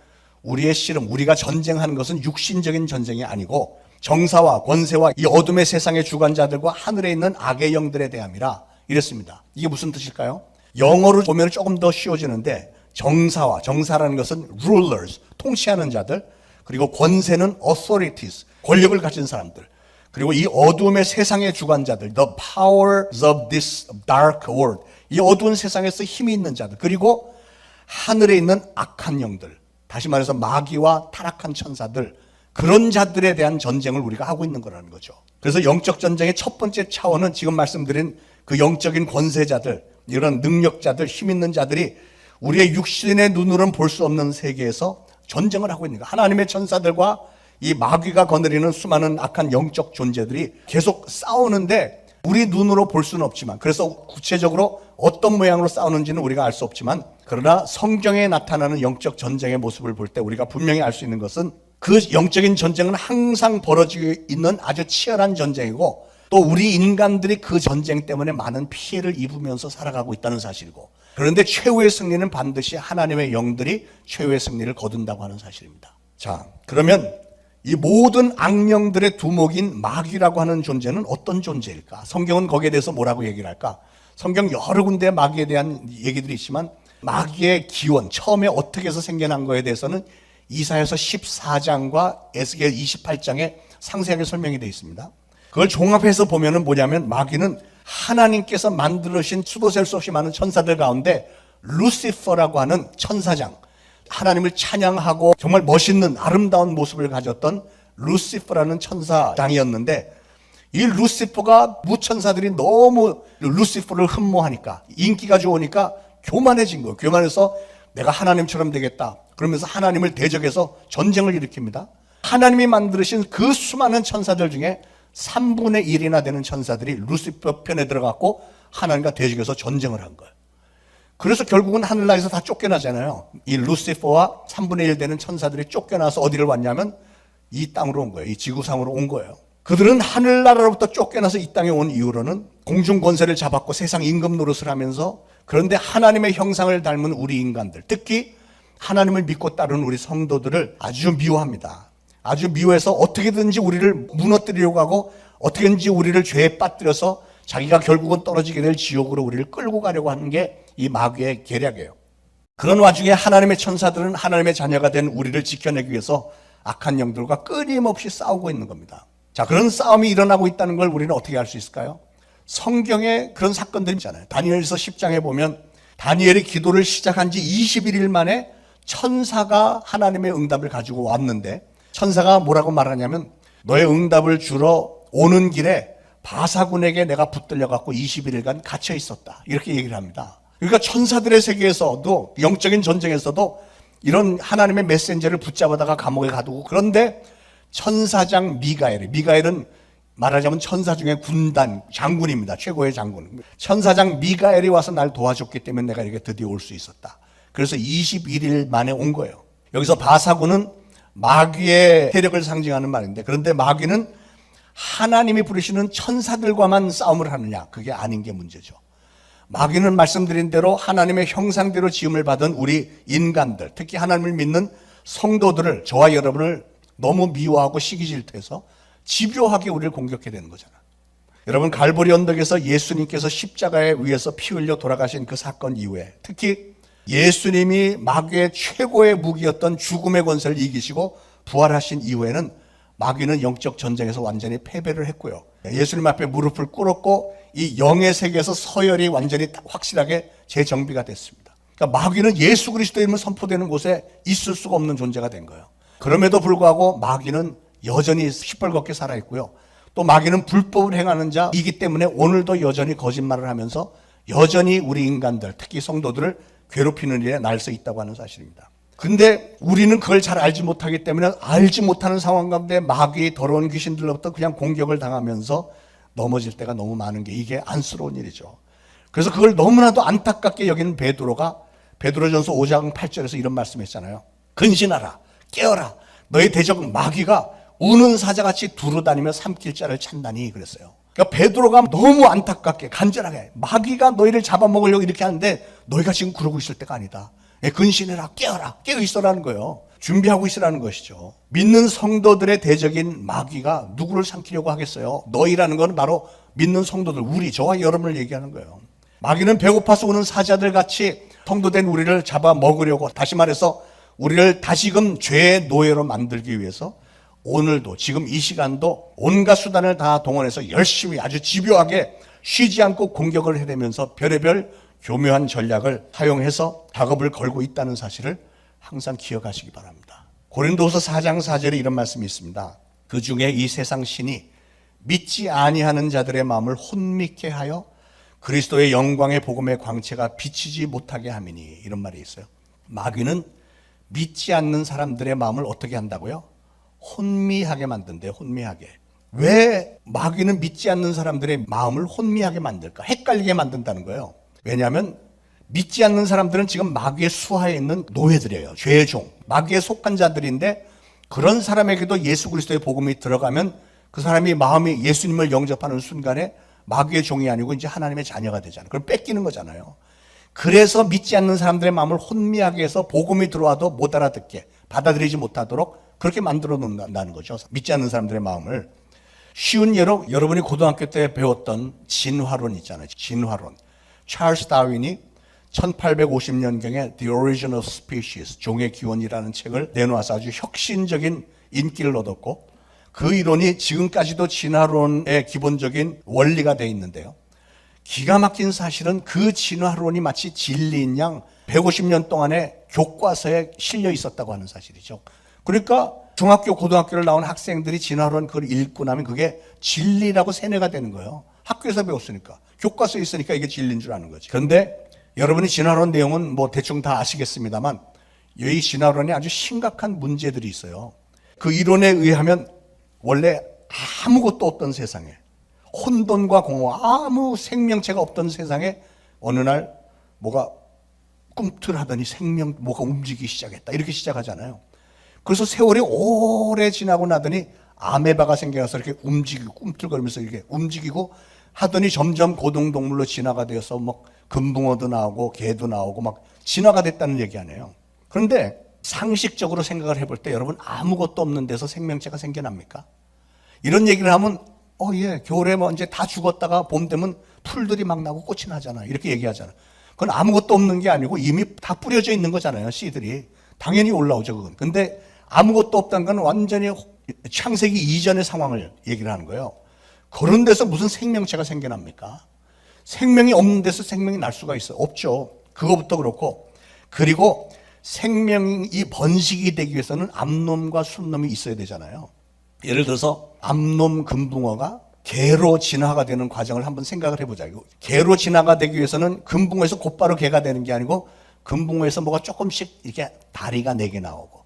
우리의 씨름, 우리가 전쟁하는 것은 육신적인 전쟁이 아니고 정사와 권세와 이 어둠의 세상의 주관자들과 하늘에 있는 악의 영들에 대함이라 이랬습니다. 이게 무슨 뜻일까요? 영어로 보면 조금 더 쉬워지는데 정사라는 것은 rulers, 통치하는 자들, 그리고 권세는 authorities, 권력을 가진 사람들, 그리고 이 어두움의 세상의 주관자들, the powers of this dark world, 이 어두운 세상에서 힘이 있는 자들, 그리고 하늘에 있는 악한 영들, 다시 말해서 마귀와 타락한 천사들, 그런 자들에 대한 전쟁을 우리가 하고 있는 거라는 거죠. 그래서 영적 전쟁의 첫 번째 차원은 지금 말씀드린 그 영적인 권세자들, 이런 능력자들, 힘 있는 자들이 우리의 육신의 눈으로는 볼 수 없는 세계에서 전쟁을 하고 있는 거예요. 하나님의 천사들과 이 마귀가 거느리는 수많은 악한 영적 존재들이 계속 싸우는데 우리 눈으로 볼 수는 없지만, 그래서 구체적으로 어떤 모양으로 싸우는지는 우리가 알 수 없지만, 그러나 성경에 나타나는 영적 전쟁의 모습을 볼 때 우리가 분명히 알 수 있는 것은 그 영적인 전쟁은 항상 벌어지고 있는 아주 치열한 전쟁이고, 또 우리 인간들이 그 전쟁 때문에 많은 피해를 입으면서 살아가고 있다는 사실이고, 그런데 최후의 승리는 반드시 하나님의 영들이 최후의 승리를 거둔다고 하는 사실입니다. 자, 그러면 이 모든 악령들의 두목인 마귀라고 하는 존재는 어떤 존재일까? 성경은 거기에 대해서 뭐라고 얘기를 할까? 성경 여러 군데 마귀에 대한 얘기들이 있지만, 마귀의 기원, 처음에 어떻게 해서 생겨난 거에 대해서는 이사야서 14장과 에스겔 28장에 상세하게 설명이 되어 있습니다. 그걸 종합해서 보면은 뭐냐면, 마귀는 하나님께서 만들으신 수도 셀 수 없이 많은 천사들 가운데 루시퍼라고 하는 천사장, 하나님을 찬양하고 정말 멋있는 아름다운 모습을 가졌던 루시퍼라는 천사장이었는데, 이 루시퍼가 무천사들이 너무 루시퍼를 흠모하니까, 인기가 좋으니까 교만해진 거예요. 교만해서 내가 하나님처럼 되겠다 그러면서 하나님을 대적해서 전쟁을 일으킵니다. 하나님이 만드신 그 수많은 천사들 중에 3분의 1이나 되는 천사들이 루시퍼 편에 들어갔고 하나님과 대적해서 전쟁을 한 거예요. 그래서 결국은 하늘나라에서 다 쫓겨나잖아요. 이 루시퍼와 3분의 1 되는 천사들이 쫓겨나서 어디를 왔냐면 이 땅으로 온 거예요. 이 지구상으로 온 거예요. 그들은 하늘나라로부터 쫓겨나서 이 땅에 온 이후로는 공중 권세를 잡았고 세상 임금 노릇을 하면서, 그런데 하나님의 형상을 닮은 우리 인간들, 특히 하나님을 믿고 따르는 우리 성도들을 아주 미워합니다. 아주 미워해서 어떻게든지 우리를 무너뜨리려고 하고, 어떻게든지 우리를 죄에 빠뜨려서 자기가 결국은 떨어지게 될 지옥으로 우리를 끌고 가려고 하는 게 이 마귀의 계략이에요. 그런 와중에 하나님의 천사들은 하나님의 자녀가 된 우리를 지켜내기 위해서 악한 영들과 끊임없이 싸우고 있는 겁니다. 자, 그런 싸움이 일어나고 있다는 걸 우리는 어떻게 알 수 있을까요? 성경에 그런 사건들이 있잖아요. 다니엘서 10장에 보면 다니엘이 기도를 시작한 지 21일 만에 천사가 하나님의 응답을 가지고 왔는데, 천사가 뭐라고 말하냐면, 너의 응답을 주러 오는 길에 바사군에게 내가 붙들려 갖고 21일간 갇혀 있었다, 이렇게 얘기를 합니다. 그러니까 천사들의 세계에서도, 영적인 전쟁에서도 이런 하나님의 메신저를 붙잡아다가 감옥에 가두고, 그런데 천사장 미가엘은 말하자면 천사 중에 군단 장군입니다. 최고의 장군. 천사장 미가엘이 와서 날 도와줬기 때문에 내가 이렇게 드디어 올 수 있었다. 그래서 21일 만에 온 거예요. 여기서 바사군은 마귀의 세력을 상징하는 말인데, 그런데 마귀는 하나님이 부르시는 천사들과만 싸움을 하느냐? 그게 아닌 게 문제죠. 마귀는 말씀드린 대로 하나님의 형상대로 지음을 받은 우리 인간들, 특히 하나님을 믿는 성도들을, 저와 여러분을 너무 미워하고 시기 질투해서 집요하게 우리를 공격해야 되는 거잖아. 여러분, 갈보리 언덕에서 예수님께서 십자가에 위에서 피 흘려 돌아가신 그 사건 이후에, 특히 예수님이 마귀의 최고의 무기였던 죽음의 권세를 이기시고 부활하신 이후에는 마귀는 영적 전쟁에서 완전히 패배를 했고요. 예수님 앞에 무릎을 꿇었고 이 영의 세계에서 서열이 완전히 확실하게 재정비가 됐습니다. 그러니까 마귀는 예수 그리스도의 이름을 선포되는 곳에 있을 수가 없는 존재가 된 거예요. 그럼에도 불구하고 마귀는 여전히 시뻘겋게 살아있고요. 또 마귀는 불법을 행하는 자이기 때문에 오늘도 여전히 거짓말을 하면서 여전히 우리 인간들, 특히 성도들을 괴롭히는 일에 날 수 있다고 하는 사실입니다. 근데 우리는 그걸 잘 알지 못하기 때문에 알지 못하는 상황 가운데 마귀의 더러운 귀신들로부터 그냥 공격을 당하면서 넘어질 때가 너무 많은 게 이게 안쓰러운 일이죠. 그래서 그걸 너무나도 안타깝게 여기는 베드로가 베드로전서 5장 8절에서 이런 말씀했잖아요. 근신하라, 깨어라, 너의 대적 마귀가 우는 사자같이 두루다니며 삼킬 자를 찾나니, 그랬어요. 그러니까 베드로가 너무 안타깝게 간절하게 마귀가 너희를 잡아먹으려고 이렇게 하는데 너희가 지금 그러고 있을 때가 아니다. 근신해라, 깨어라, 깨어 있어라는 거예요. 준비하고 있으라는 것이죠. 믿는 성도들의 대적인 마귀가 누구를 삼키려고 하겠어요? 너희라는 건 바로 믿는 성도들, 우리, 저와 여러분을 얘기하는 거예요. 마귀는 배고파서 오는 사자들 같이 성도된 우리를 잡아 먹으려고, 다시 말해서 우리를 다시금 죄의 노예로 만들기 위해서 오늘도, 지금 이 시간도 온갖 수단을 다 동원해서 열심히 아주 집요하게 쉬지 않고 공격을 해대면서 별의별 교묘한 전략을 사용해서 작업을 걸고 있다는 사실을 항상 기억하시기 바랍니다. 고린도후서 4장 4절에 이런 말씀이 있습니다. 그 중에 이 세상 신이 믿지 아니하는 자들의 마음을 혼미케 하여 그리스도의 영광의 복음의 광채가 비치지 못하게 함이니, 이런 말이 있어요. 마귀는 믿지 않는 사람들의 마음을 어떻게 한다고요? 혼미하게 만든대요. 혼미하게. 왜 마귀는 믿지 않는 사람들의 마음을 혼미하게 만들까? 헷갈리게 만든다는 거예요. 왜냐하면 믿지 않는 사람들은 지금 마귀의 수하에 있는 노예들이에요. 죄의 종, 마귀에 속한 자들인데, 그런 사람에게도 예수 그리스도의 복음이 들어가면 그 사람이 마음이 예수님을 영접하는 순간에 마귀의 종이 아니고 이제 하나님의 자녀가 되잖아요. 그걸 뺏기는 거잖아요. 그래서 믿지 않는 사람들의 마음을 혼미하게 해서 복음이 들어와도 못 알아듣게, 받아들이지 못하도록 그렇게 만들어 놓는다는 거죠. 믿지 않는 사람들의 마음을. 쉬운 예로 여러분이 고등학교 때 배웠던 진화론 있잖아요. 진화론. 찰스 다윈이 1850년경에 The Origin of Species, 종의 기원이라는 책을 내놓아서 아주 혁신적인 인기를 얻었고, 그 이론이 지금까지도 진화론의 기본적인 원리가 되어 있는데요. 기가 막힌 사실은 그 진화론이 마치 진리인 양 150년 동안의 교과서에 실려 있었다고 하는 사실이죠. 그러니까 중학교, 고등학교를 나온 학생들이 진화론 그걸 읽고 나면 그게 진리라고 세뇌가 되는 거예요. 학교에서 배웠으니까. 교과서에 있으니까 이게 진리인 줄 아는 거지. 그런데 여러분이 진화론 내용은 뭐 대충 다 아시겠습니다만, 이 진화론에 아주 심각한 문제들이 있어요. 그 이론에 의하면 원래 아무것도 없던 세상에, 혼돈과 공허, 아무 생명체가 없던 세상에 어느 날 뭐가 꿈틀하더니 뭐가 움직이기 시작했다, 이렇게 시작하잖아요. 그래서 세월이 오래 지나고 나더니 아메바가 생겨서 이렇게 움직이고 꿈틀거리면서 이렇게 움직이고 하더니 점점 고등동물로 진화가 되어서 막 금붕어도 나오고 개도 나오고 막 진화가 됐다는 얘기 아니에요. 그런데 상식적으로 생각을 해볼 때 여러분, 아무것도 없는 데서 생명체가 생겨납니까? 이런 얘기를 하면 예, 겨울에 뭐 이제 다 죽었다가 봄 되면 풀들이 막 나고 꽃이 나잖아, 이렇게 얘기하잖아. 그건 아무것도 없는 게 아니고 이미 다 뿌려져 있는 거잖아요. 씨들이 당연히 올라오죠, 그건. 근데 아무것도 없다는 건 완전히 창세기 이전의 상황을 얘기를 하는 거예요. 그런 데서 무슨 생명체가 생겨납니까? 생명이 없는 데서 생명이 날 수가 있어요? 없죠. 그거부터 그렇고, 그리고 생명이 번식이 되기 위해서는 암놈과 순놈이 있어야 되잖아요. 예를 들어서 암놈 금붕어가 개로 진화가 되는 과정을 한번 생각을 해보자고. 개로 진화가 되기 위해서는 금붕어에서 곧바로 개가 되는 게 아니고, 금붕어에서 뭐가 조금씩 이렇게 다리가 4개 나오고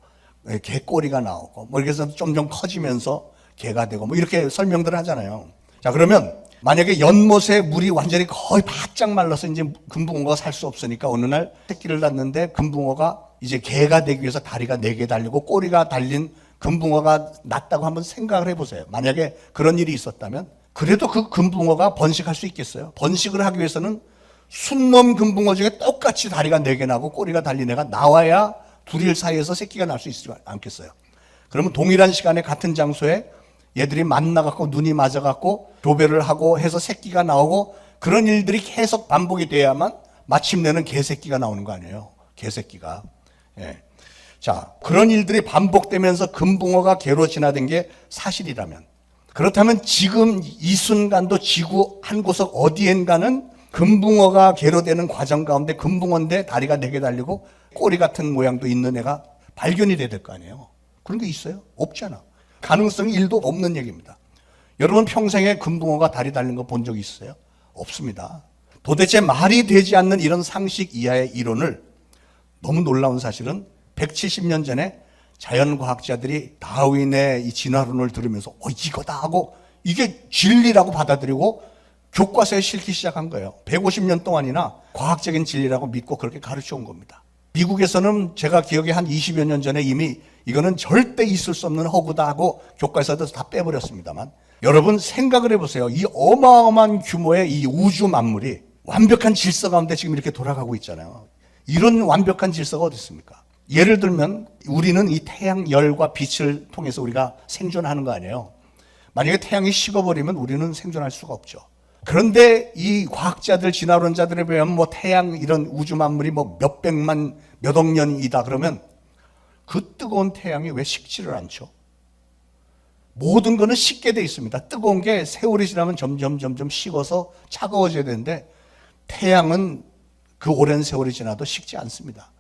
개 꼬리가 나오고 뭐 이렇게 해서 점점 커지면서 개가 되고 뭐 이렇게 설명들을 하잖아요. 자, 그러면 만약에 연못에 물이 완전히 거의 바짝 말라서 이제 금붕어가 살 수 없으니까 어느 날 새끼를 낳는데, 금붕어가 이제 개가 되기 위해서 다리가 4개 달리고 꼬리가 달린 금붕어가 났다고 한번 생각을 해보세요. 만약에 그런 일이 있었다면, 그래도 그 금붕어가 번식할 수 있겠어요? 번식을 하기 위해서는 순놈 금붕어 중에 똑같이 다리가 4개 나고 꼬리가 달린 애가 나와야 둘이 사이에서 새끼가 날 수 있지 않겠어요? 그러면 동일한 시간에 같은 장소에 얘들이 만나갖고 눈이 맞아갖고 교배를 하고 해서 새끼가 나오고, 그런 일들이 계속 반복이 돼야만 마침내는 개새끼가 나오는 거 아니에요? 개새끼가. 예. 자, 그런 일들이 반복되면서 금붕어가 개로 진화된 게 사실이라면, 그렇다면 지금 이 순간도 지구 한 곳 어디엔가는 금붕어가 개로 되는 과정 가운데 금붕어인데 다리가 4개 달리고 꼬리 같은 모양도 있는 애가 발견이 돼야 될 거 아니에요? 그런 게 있어요? 없잖아. 가능성이 1도 없는 얘기입니다. 여러분 평생에 금붕어가 다리 달린 거 본 적 있어요? 없습니다. 도대체 말이 되지 않는 이런 상식 이하의 이론을, 너무 놀라운 사실은 170년 전에 자연과학자들이 다윈의 이 진화론을 들으면서 이거다 하고 이게 진리라고 받아들이고 교과서에 실기 시작한 거예요. 150년 동안이나 과학적인 진리라고 믿고 그렇게 가르쳐 온 겁니다. 미국에서는 제가 기억에 한 20여 년 전에 이미 이거는 절대 있을 수 없는 허구다 하고 교과서에서 다 빼버렸습니다만, 여러분 생각을 해보세요. 이 어마어마한 규모의 이 우주 만물이 완벽한 질서 가운데 지금 이렇게 돌아가고 있잖아요. 이런 완벽한 질서가 어디 있습니까? 예를 들면 우리는 이 태양 열과 빛을 통해서 우리가 생존하는 거 아니에요? 만약에 태양이 식어버리면 우리는 생존할 수가 없죠. 그런데 이 과학자들, 진화론자들에 비하면 뭐 태양 이런 우주 만물이 뭐 몇백만, 몇억 년이다 그러면 그 뜨거운 태양이 왜 식지를 않죠? 모든 거는 식게 돼 있습니다. 뜨거운 게 세월이 지나면 점점 식어서 차가워져야 되는데 태양은 그 오랜 세월이 지나도 식지 않습니다.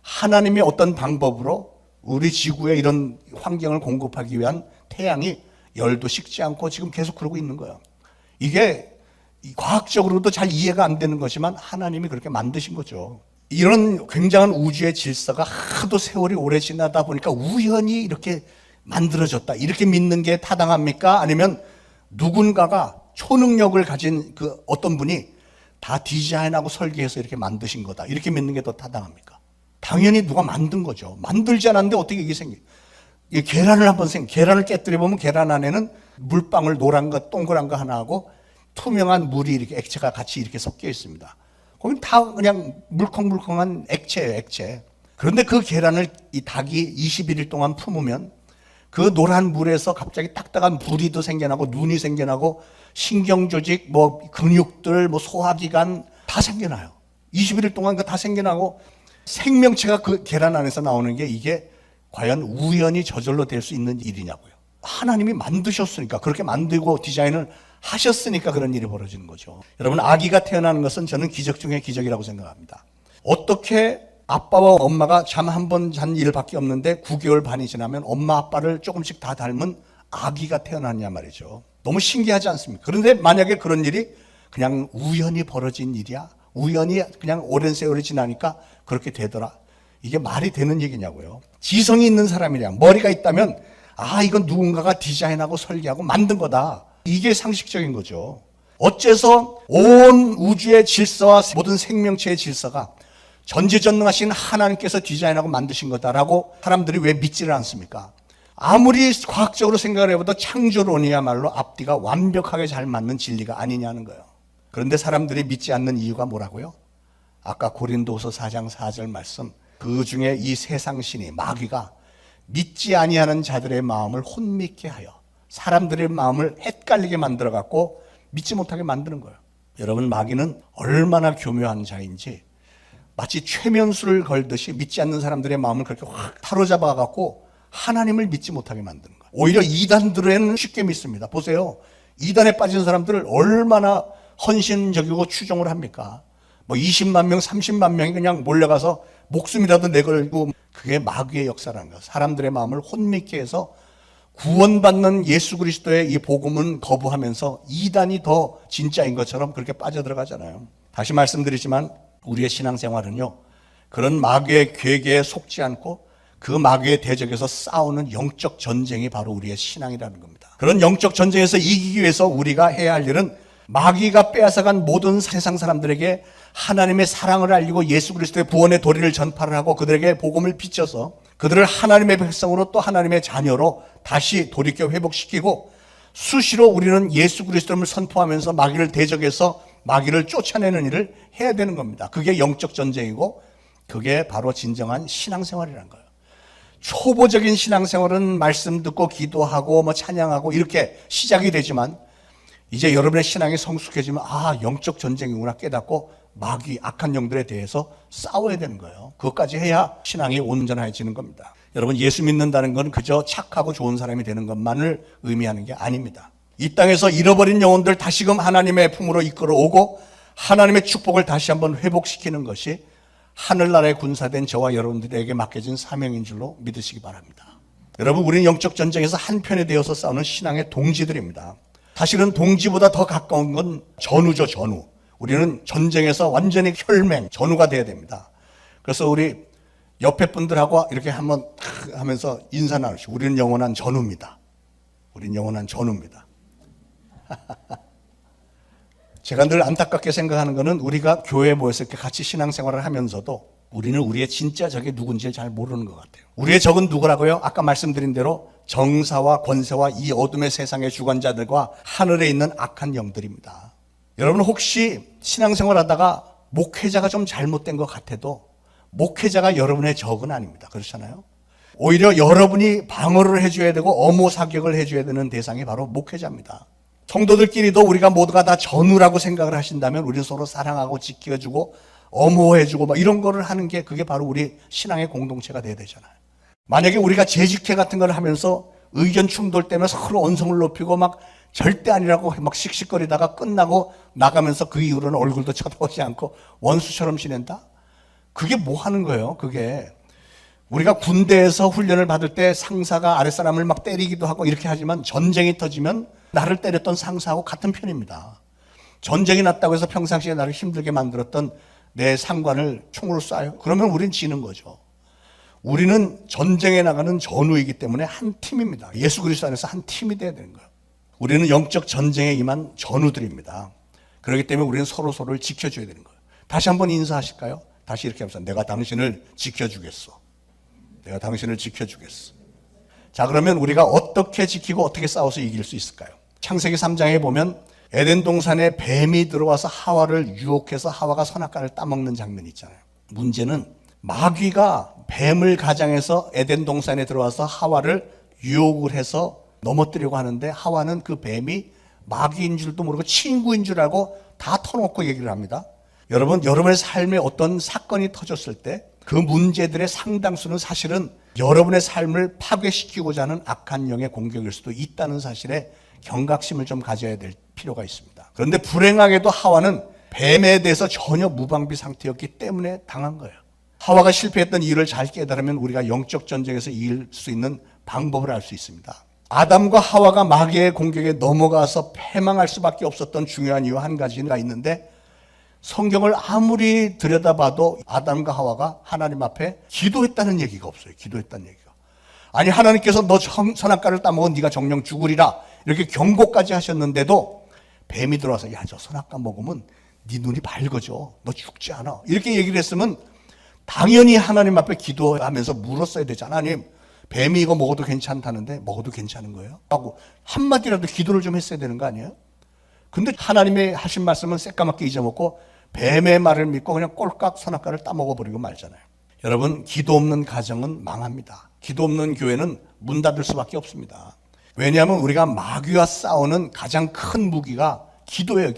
하나님이 어떤 방법으로 우리 지구에 이런 환경을 공급하기 위한 태양이 열도 식지 않고 지금 계속 그러고 있는 거예요. 이게 과학적으로도 잘 이해가 안 되는 거지만 하나님이 그렇게 만드신 거죠. 이런 굉장한 우주의 질서가 하도 세월이 오래 지나다 보니까 우연히 이렇게 만들어졌다, 이렇게 믿는 게 타당합니까? 아니면 누군가가 초능력을 가진 그 어떤 분이 다 디자인하고 설계해서 이렇게 만드신 거다, 이렇게 믿는 게 더 타당합니까? 당연히 누가 만든 거죠. 만들지 않았는데 어떻게 이게 생겨? 이 계란을 한번 계란을 깨뜨려 보면 계란 안에는 물방울 노란 거 동그란 거 하나 하고 투명한 물이 이렇게 액체가 같이 이렇게 섞여 있습니다. 거긴 다 그냥 물컹물컹한 액체예요, 액체. 그런데 그 계란을 이 닭이 21일 동안 품으면 그 노란 물에서 갑자기 딱딱한 부리도 생겨나고 눈이 생겨나고 신경조직, 뭐 근육들, 뭐 소화기관 다 생겨나요. 21일 동안 그 다 생겨나고 생명체가 그 계란 안에서 나오는 게 이게 과연 우연히 저절로 될 수 있는 일이냐고요. 하나님이 만드셨으니까, 그렇게 만들고 디자인을 하셨으니까 그런 일이 벌어지는 거죠. 여러분, 아기가 태어나는 것은 저는 기적 중에 기적이라고 생각합니다. 어떻게 아빠와 엄마가 잠 한 번 잔 일밖에 없는데 9개월 반이 지나면 엄마 아빠를 조금씩 다 닮은 아기가 태어났냐 말이죠. 너무 신기하지 않습니까? 그런데 만약에 그런 일이 그냥 우연히 벌어진 일이야, 우연히 그냥 오랜 세월이 지나니까 그렇게 되더라, 이게 말이 되는 얘기냐고요. 지성이 있는 사람이냐, 머리가 있다면 아, 이건 누군가가 디자인하고 설계하고 만든 거다, 이게 상식적인 거죠. 어째서 온 우주의 질서와 모든 생명체의 질서가 전지전능하신 하나님께서 디자인하고 만드신 거다라고 사람들이 왜 믿지를 않습니까? 아무리 과학적으로 생각을 해봐도 창조론이야말로 앞뒤가 완벽하게 잘 맞는 진리가 아니냐는 거예요. 그런데 사람들이 믿지 않는 이유가 뭐라고요? 아까 고린도후서 4장 4절 말씀, 그 중에 이 세상신이 마귀가 믿지 아니하는 자들의 마음을 혼미케 하여 사람들의 마음을 헷갈리게 만들어 갖고 믿지 못하게 만드는 거예요. 여러분, 마귀는 얼마나 교묘한 자인지 마치 최면수를 걸듯이 믿지 않는 사람들의 마음을 그렇게 확 사로잡아 갖고 하나님을 믿지 못하게 만드는 거예요. 오히려 이단들에는 쉽게 믿습니다. 보세요, 이단에 빠진 사람들을 얼마나 헌신적이고 추종을 합니까? 뭐 20만 명, 30만 명이 그냥 몰려가서 목숨이라도 내걸고, 그게 마귀의 역사라는 거예요. 사람들의 마음을 혼미케 해서 구원받는 예수 그리스도의 이 복음은 거부하면서 이단이 더 진짜인 것처럼 그렇게 빠져들어가잖아요. 다시 말씀드리지만 우리의 신앙생활은요, 그런 마귀의 괴계에 속지 않고 그 마귀의 대적에서 싸우는 영적 전쟁이 바로 우리의 신앙이라는 겁니다. 그런 영적 전쟁에서 이기기 위해서 우리가 해야 할 일은 마귀가 빼앗아간 모든 세상 사람들에게 하나님의 사랑을 알리고 예수 그리스도의 구원의 도리를 전파를 하고 그들에게 복음을 비춰서 그들을 하나님의 백성으로 또 하나님의 자녀로 다시 돌이켜 회복시키고, 수시로 우리는 예수 그리스도를 선포하면서 마귀를 대적해서 마귀를 쫓아내는 일을 해야 되는 겁니다. 그게 영적 전쟁이고 그게 바로 진정한 신앙생활이라는 거예요. 초보적인 신앙생활은 말씀 듣고 기도하고 뭐 찬양하고 이렇게 시작이 되지만, 이제 여러분의 신앙이 성숙해지면 아, 영적 전쟁이구나 깨닫고 마귀, 악한 영들에 대해서 싸워야 되는 거예요. 그것까지 해야 신앙이 온전해지는 겁니다. 여러분, 예수 믿는다는 건 그저 착하고 좋은 사람이 되는 것만을 의미하는 게 아닙니다. 이 땅에서 잃어버린 영혼들 다시금 하나님의 품으로 이끌어오고 하나님의 축복을 다시 한번 회복시키는 것이 하늘나라의 군사된 저와 여러분들에게 맡겨진 사명인 줄로 믿으시기 바랍니다. 여러분, 우리는 영적 전쟁에서 한편에 되어서 싸우는 신앙의 동지들입니다. 사실은 동지보다 더 가까운 건 전우죠, 전우. 우리는 전쟁에서 완전히 혈맹, 전우가 돼야 됩니다. 그래서 우리 옆에 분들하고 이렇게 한번 하면서 인사 나누시고, 우리는 영원한 전우입니다. 우리는 영원한 전우입니다. 제가 늘 안타깝게 생각하는 것은 우리가 교회에 모여서 이렇게 같이 신앙생활을 하면서도 우리는 우리의 진짜 적이 누군지 잘 모르는 것 같아요. 우리의 적은 누구라고요? 아까 말씀드린 대로 정사와 권세와 이 어둠의 세상의 주관자들과 하늘에 있는 악한 영들입니다. 여러분, 혹시 신앙생활 하다가 목회자가 좀 잘못된 것 같아도 목회자가 여러분의 적은 아닙니다. 그렇잖아요? 오히려 여러분이 방어를 해줘야 되고 엄호 사격을 해줘야 되는 대상이 바로 목회자입니다. 성도들끼리도 우리가 모두가 다 전우라고 생각을 하신다면 우리는 서로 사랑하고 지켜주고 엄호해주고 막 이런 거를 하는 게 그게 바로 우리 신앙의 공동체가 돼야 되잖아요. 만약에 우리가 재직회 같은 걸 하면서 의견 충돌 때문에 서로 언성을 높이고 막 절대 아니라고 막 씩씩거리다가 끝나고 나가면서 그 이후로는 얼굴도 쳐다보지 않고 원수처럼 지낸다? 그게 뭐 하는 거예요? 그게 우리가 군대에서 훈련을 받을 때 상사가 아랫사람을 막 때리기도 하고 이렇게 하지만 전쟁이 터지면 나를 때렸던 상사하고 같은 편입니다. 전쟁이 났다고 해서 평상시에 나를 힘들게 만들었던 내 상관을 총으로 쏴요. 그러면 우린 지는 거죠. 우리는 전쟁에 나가는 전우이기 때문에 한 팀입니다. 예수 그리스도 안에서 한 팀이 돼야 되는 거예요. 우리는 영적 전쟁에 임한 전우들입니다. 그렇기 때문에 우리는 서로를 지켜줘야 되는 거예요. 다시 한번 인사하실까요? 다시 이렇게 하면서 내가 당신을 지켜주겠어. 내가 당신을 지켜주겠어. 자, 그러면 우리가 어떻게 지키고 어떻게 싸워서 이길 수 있을까요? 창세기 3장에 보면 에덴 동산에 뱀이 들어와서 하와를 유혹해서 하와가 선악과를 따먹는 장면이 있잖아요. 문제는 마귀가 뱀을 가장해서 에덴 동산에 들어와서 하와를 유혹을 해서 넘어뜨리려고 하는데 하와는 그 뱀이 마귀인 줄도 모르고 친구인 줄 알고 다 터놓고 얘기를 합니다. 여러분, 여러분의 삶에 어떤 사건이 터졌을 때 그 문제들의 상당수는 사실은 여러분의 삶을 파괴시키고자 하는 악한 영의 공격일 수도 있다는 사실에 경각심을 좀 가져야 될 필요가 있습니다. 그런데 불행하게도 하와는 뱀에 대해서 전혀 무방비 상태였기 때문에 당한 거예요. 하와가 실패했던 이유를 잘 깨달으면 우리가 영적 전쟁에서 이길 수 있는 방법을 알 수 있습니다. 아담과 하와가 마귀의 공격에 넘어가서 패망할 수밖에 없었던 중요한 이유 한 가지가 있는데 성경을 아무리 들여다봐도 아담과 하와가 하나님 앞에 기도했다는 얘기가 없어요. 기도했다는 얘기가. 아니 하나님께서 너 선악과를 따먹으면 네가 정령 죽으리라 이렇게 경고까지 하셨는데도 뱀이 들어와서 야, 저 선악과 먹으면 네 눈이 밝아져. 너 죽지 않아. 이렇게 얘기를 했으면 당연히 하나님 앞에 기도하면서 물었어야 되지. 하나님, 뱀이 이거 먹어도 괜찮다는데 먹어도 괜찮은 거예요? 하고 한마디라도 기도를 좀 했어야 되는 거 아니에요? 근데 하나님의 하신 말씀은 새까맣게 잊어먹고 뱀의 말을 믿고 그냥 꼴깍 선악과를 따먹어버리고 말잖아요. 여러분, 기도 없는 가정은 망합니다. 기도 없는 교회는 문 닫을 수밖에 없습니다. 왜냐하면 우리가 마귀와 싸우는 가장 큰 무기가 기도예요.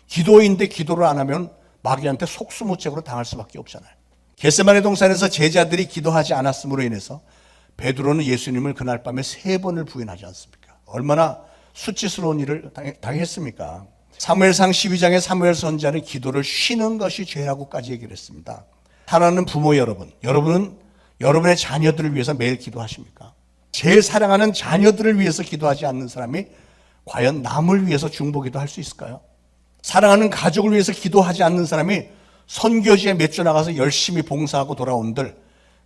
기도인데 기도를 안 하면 마귀한테 속수무책으로 당할 수밖에 없잖아요. 겟세마네 동산에서 제자들이 기도하지 않았음으로 인해서 베드로는 예수님을 그날 밤에 3번을 부인하지 않습니까? 얼마나 수치스러운 일을 당했습니까? 사무엘상 12장의 사무엘 선지자는 기도를 쉬는 것이 죄라고까지 얘기를 했습니다. 사랑하는 부모 여러분, 여러분은 여러분의 자녀들을 위해서 매일 기도하십니까? 제일 사랑하는 자녀들을 위해서 기도하지 않는 사람이 과연 남을 위해서 중보기도 할 수 있을까요? 사랑하는 가족을 위해서 기도하지 않는 사람이 선교지에 몇 주 나가서 열심히 봉사하고 돌아온들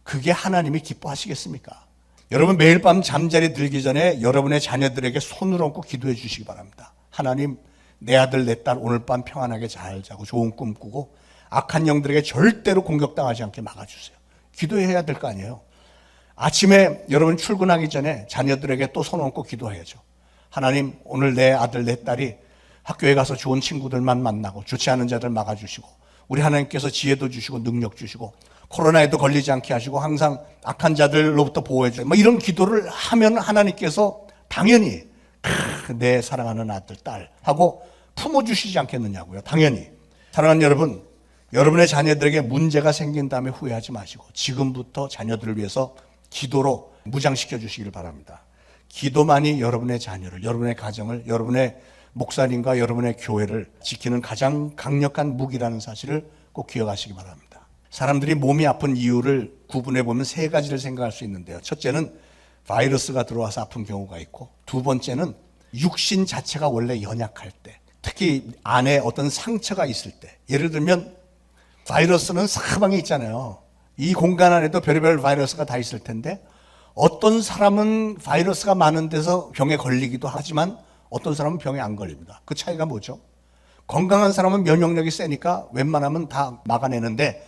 그게 하나님이 기뻐하시겠습니까? 여러분 매일 밤 잠자리 들기 전에 여러분의 자녀들에게 손을 얹고 기도해 주시기 바랍니다. 하나님, 내 아들 내 딸 오늘 밤 평안하게 잘 자고 좋은 꿈 꾸고 악한 영들에게 절대로 공격당하지 않게 막아주세요. 기도해야 될 거 아니에요. 아침에 여러분 출근하기 전에 자녀들에게 또 손 얹고 기도해야죠. 하나님, 오늘 내 아들 내 딸이 학교에 가서 좋은 친구들만 만나고 좋지 않은 자들 막아주시고 우리 하나님께서 지혜도 주시고 능력 주시고 코로나에도 걸리지 않게 하시고 항상 악한 자들로부터 보호해 주세요. 뭐 이런 기도를 하면 하나님께서 당연히 내 사랑하는 아들, 딸 하고 품어주시지 않겠느냐고요. 당연히. 사랑하는 여러분, 여러분의 자녀들에게 문제가 생긴 다음에 후회하지 마시고 지금부터 자녀들을 위해서 기도로 무장시켜 주시길 바랍니다. 기도만이 여러분의 자녀를, 여러분의 가정을, 여러분의 목사님과 여러분의 교회를 지키는 가장 강력한 무기라는 사실을 꼭 기억하시기 바랍니다. 사람들이 몸이 아픈 이유를 구분해 보면 3가지를 생각할 수 있는데요. 첫째는 바이러스가 들어와서 아픈 경우가 있고, 두 번째는 육신 자체가 원래 연약할 때, 특히 안에 어떤 상처가 있을 때, 예를 들면 바이러스는 사방에 있잖아요. 이 공간 안에도 별의별 바이러스가 다 있을 텐데 어떤 사람은 바이러스가 많은 데서 병에 걸리기도 하지만 어떤 사람은 병에 안 걸립니다. 그 차이가 뭐죠? 건강한 사람은 면역력이 세니까 웬만하면 다 막아내는데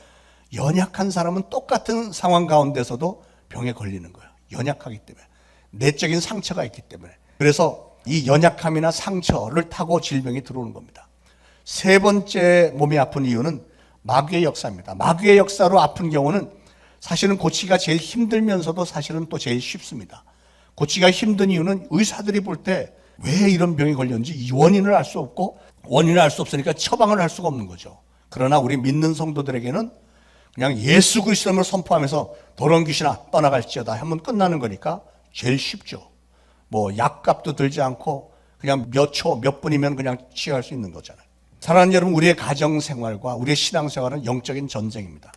연약한 사람은 똑같은 상황 가운데서도 병에 걸리는 거예요. 연약하기 때문에. 내적인 상처가 있기 때문에. 그래서 이 연약함이나 상처를 타고 질병이 들어오는 겁니다. 3번째 몸이 아픈 이유는 마귀의 역사입니다. 마귀의 역사로 아픈 경우는 사실은 고치기가 제일 힘들면서도 사실은 또 제일 쉽습니다. 고치기가 힘든 이유는 의사들이 볼 때 왜 이런 병이 걸렸는지 이 원인을 알 수 없고, 원인을 알 수 없으니까 처방을 할 수가 없는 거죠. 그러나 우리 믿는 성도들에게는 그냥 예수 그리스도를 선포하면서 더러운 귀신아 떠나갈지어다 하면 끝나는 거니까 제일 쉽죠. 뭐 약값도 들지 않고 그냥 몇 초, 몇 분이면 그냥 치유할 수 있는 거잖아요. 사랑하는 여러분, 우리의 가정생활과 우리의 신앙생활은 영적인 전쟁입니다.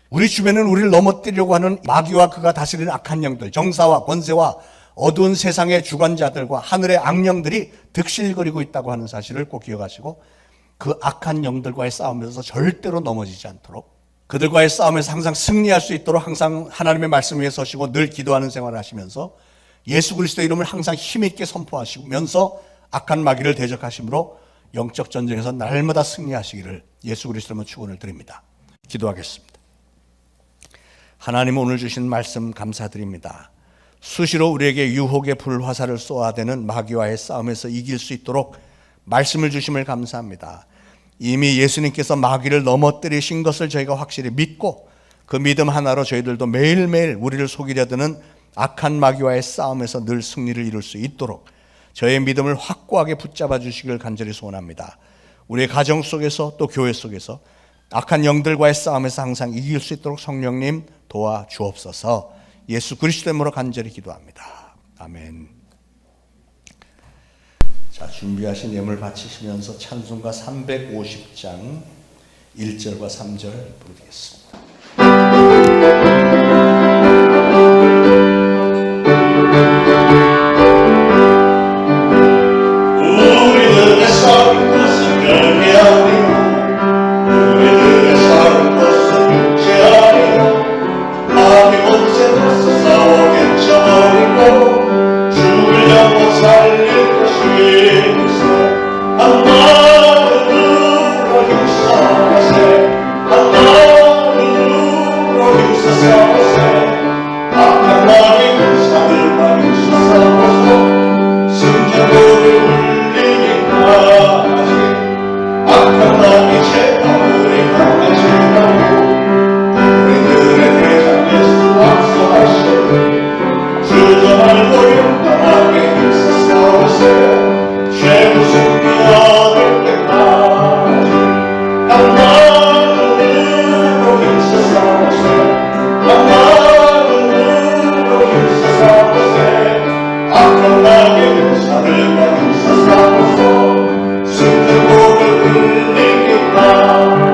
우리 주변에는 우리를 넘어뜨리려고 하는 마귀와 그가 다스리는 악한 영들, 정사와 권세와 어두운 세상의 주관자들과 하늘의 악령들이 득실거리고 있다고 하는 사실을 꼭 기억하시고, 그 악한 영들과의 싸움에서 절대로 넘어지지 않도록, 그들과의 싸움에서 항상 승리할 수 있도록 항상 하나님의 말씀 위에 서시고 늘 기도하는 생활을 하시면서 예수 그리스도의 이름을 항상 힘있게 선포하시면서 악한 마귀를 대적하심으로 영적 전쟁에서 날마다 승리하시기를 예수 그리스도로 축원을 드립니다. 기도하겠습니다. 하나님, 오늘 주신 말씀 감사드립니다. 수시로 우리에게 유혹의 불화살을 쏘아대는 마귀와의 싸움에서 이길 수 있도록 말씀을 주심을 감사합니다. 이미 예수님께서 마귀를 넘어뜨리신 것을 저희가 확실히 믿고 그 믿음 하나로 저희들도 매일매일 우리를 속이려 드는 악한 마귀와의 싸움에서 늘 승리를 이룰 수 있도록 저의 믿음을 확고하게 붙잡아 주시길 간절히 소원합니다. 우리의 가정 속에서 또 교회 속에서 악한 영들과의 싸움에서 항상 이길 수 있도록 성령님 도와주옵소서. 예수 그리스도 이름으로 간절히 기도합니다. 아멘. 자, 준비하신 예물 바치시면서 찬송가 350장 1절과 3절 부르겠습니다.
우리들의 썩은 것은 별게 아니요 우리들의 썩은 것은 육체 아니요 마귀 못생겨서 싸워겠져버리고 죽을 영혼 살릴 것이 한마음으로 힘써세 한마음으로 힘써세 악한 마귀 군사들 많이 쏟아보소 승전국을 울리기까지 악한 마귀 제아무리 강해지라고 우리들의 대장 예수 앞서가시니 주저 말고 용감하게 힘써 싸우세 최고 승리 얻을 때까지 한 마음으로 힘써 싸우세 한 마음으로 힘써 싸우세 악한 마귀 군사들과 힘써 싸우소 승전국을 울리기까지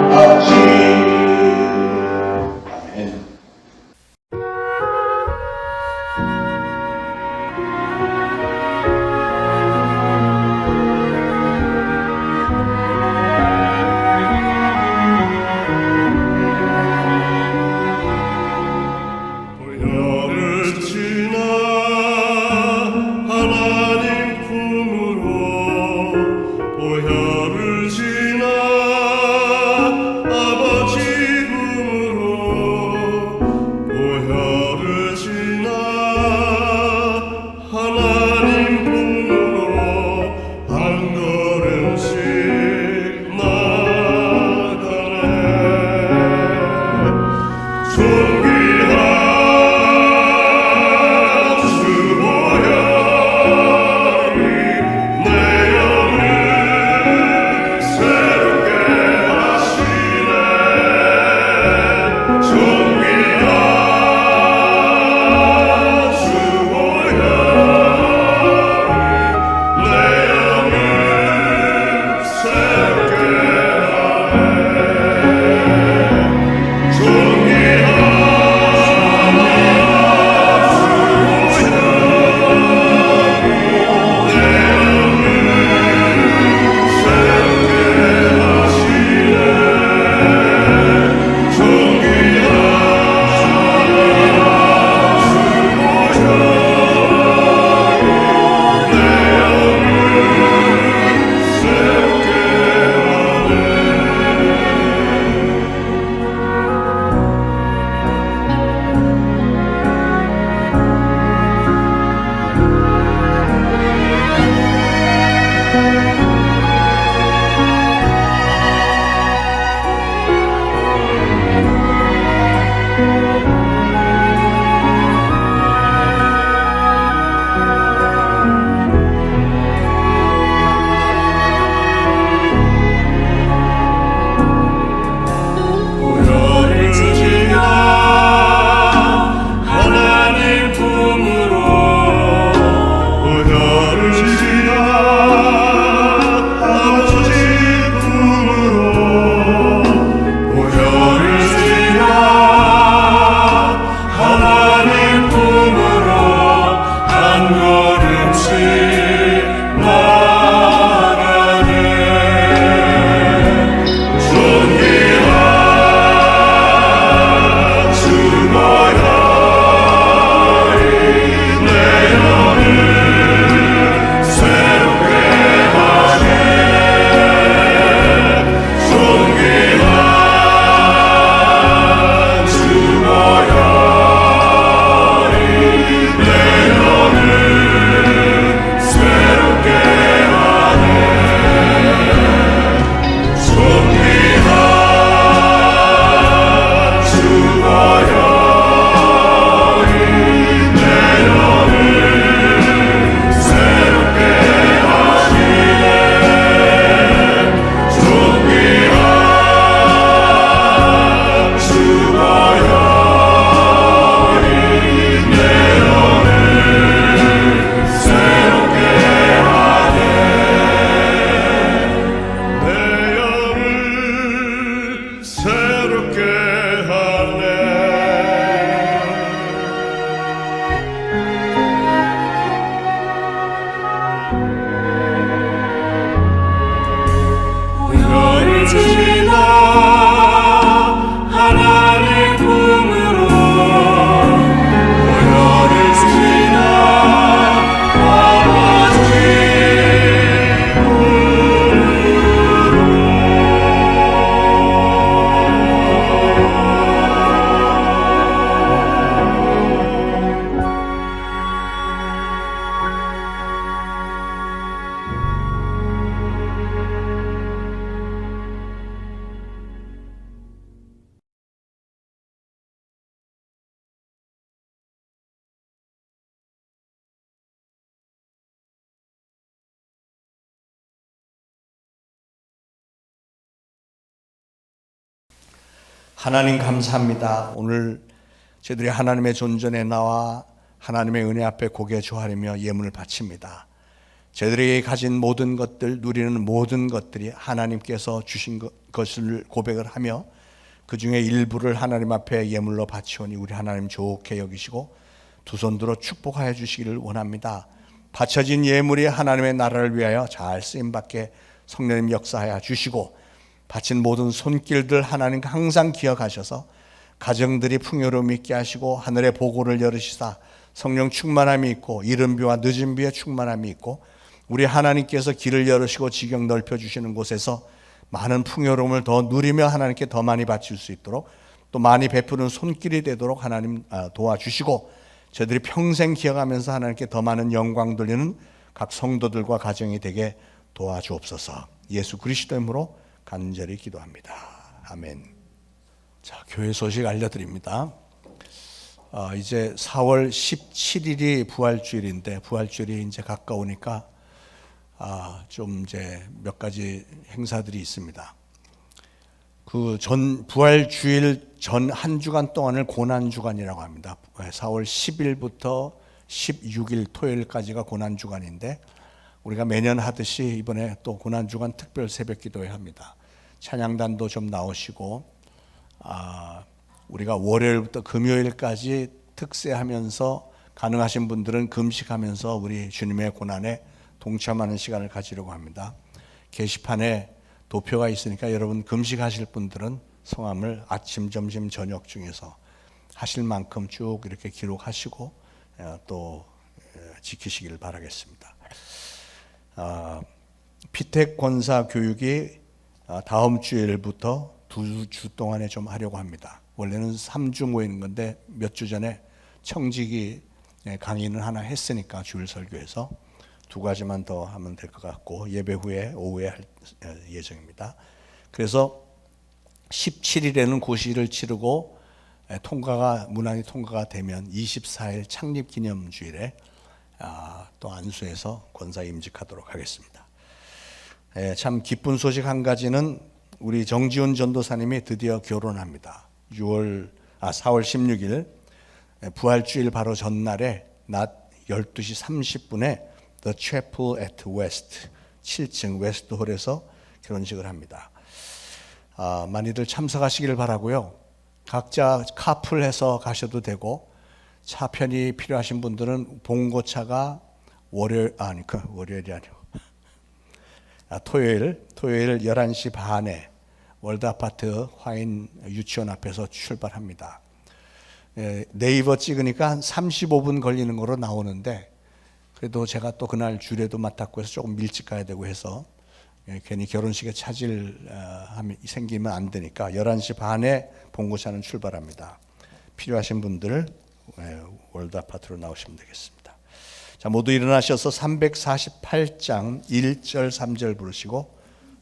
하나님 감사합니다. 오늘 저희들이 하나님의 존전에 나와 하나님의 은혜 앞에 고개 조아리며 예물을 바칩니다. 저희들이 가진 모든 것들, 누리는 모든 것들이 하나님께서 주신 것을 고백을 하며 그 중에 일부를 하나님 앞에 예물로 바치오니 우리 하나님 좋게 여기시고 두 손 들어 축복하여 주시기를 원합니다. 바쳐진 예물이 하나님의 나라를 위하여 잘 쓰임받게 성령님 역사하여 주시고 바친 모든 손길들 하나님 항상 기억하셔서 가정들이 풍요로움 있게 하시고 하늘의 보고를 열으시사 성령 충만함이 있고 이른 비와 늦은 비에 충만함이 있고 우리 하나님께서 길을 열으시고 지경 넓혀주시는 곳에서 많은 풍요로움을 더 누리며 하나님께 더 많이 바칠 수 있도록 또 많이 베푸는 손길이 되도록 하나님 도와주시고 저희들이 평생 기억하면서 하나님께 더 많은 영광 돌리는 각 성도들과 가정이 되게 도와주옵소서. 예수 그리스도의 이름으로 간절히 기도합니다. 아멘. 자, 교회 소식 알려드립니다. 이제 4월 17일이 부활주일인데 부활주일이 이제 가까우니까 좀 이제 몇 가지 행사들이 있습니다. 그 부활주일 전 한 주간 동안을 고난주간이라고 합니다. 4월 10일부터 16일 토요일까지가 고난주간인데 우리가 매년 하듯이 이번에 또 고난주간 특별 새벽기도회 합니다. 찬양단도 좀 나오시고 우리가 월요일부터 금요일까지 특세하면서 가능하신 분들은 금식하면서 우리 주님의 고난에 동참하는 시간을 가지려고 합니다. 게시판에 도표가 있으니까 여러분 금식하실 분들은 성함을 아침, 점심, 저녁 중에서 하실 만큼 쭉 이렇게 기록하시고 또 지키시길 바라겠습니다. 피택 권사 교육이 다음 주일부터 2주 동안에 좀 하려고 합니다. 원래는 3주 모이는 건데 몇 주 전에 청직이 강의는 하나 했으니까 주일 설교에서 2가지만 더 하면 될 것 같고 예배 후에 오후에 할 예정입니다. 그래서 17일에는 고시를 치르고 무난히 통과가 되면 24일 창립기념주일에 또 안수해서 권사 임직하도록 하겠습니다. 참 기쁜 소식 한 가지는 우리 정지훈 전도사님이 드디어 결혼합니다. 4월 16일 부활주일 바로 전날에 낮 12시 30분에 The Chapel at West 7층 웨스트홀에서 결혼식을 합니다. 많이들 참석하시기를 바라고요. 각자 카풀해서 가셔도 되고 차 편이 필요하신 분들은 봉고차가 월요일이 아니고 토요일 11시 반에 월드아파트 화인 유치원 앞에서 출발합니다. 네이버 찍으니까 한 35분 걸리는 거로 나오는데 그래도 제가 또 그날 주례도 맡았고 해서 조금 일찍 가야 되고 해서 괜히 결혼식에 차질 생기면 안 되니까 11시 반에 봉고차는 출발합니다. 필요하신 분들 월드아파트로 나오시면 되겠습니다. 자, 모두 일어나셔서 348장 1절 3절 부르시고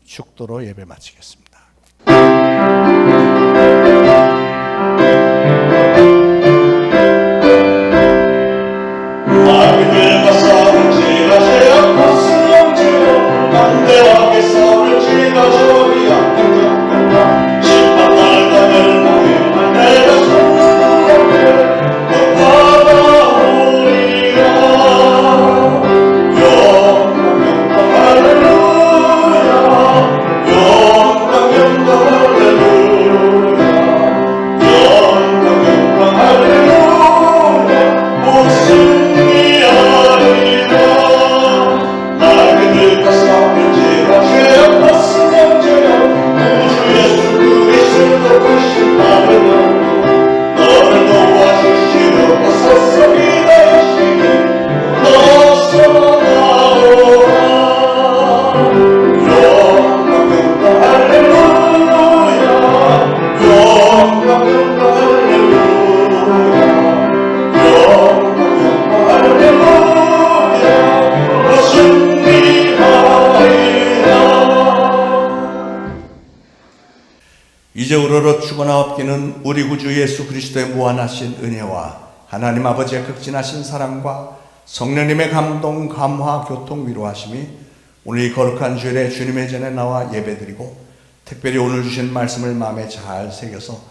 축도로 예배 마치겠습니다.
마귀들과 싸울지라 제압하신 영지로 담대하게 싸울지라 저리 아픈 심판날 가면 모이나 내가 주님께 너 받아오리라. 영광 영광 할렐루야. 영광 영광 할렐루야. 영광 영광 할렐루야. 모습
이제 우러러 죽어나옵기는 우리 구주 예수 그리스도의 무한하신 은혜와 하나님 아버지의 극진하신 사랑과 성령님의 감동, 감화, 교통, 위로하심이 오늘 이 거룩한 주일에 주님의 전에 나와 예배드리고 특별히 오늘 주신 말씀을 마음에 잘 새겨서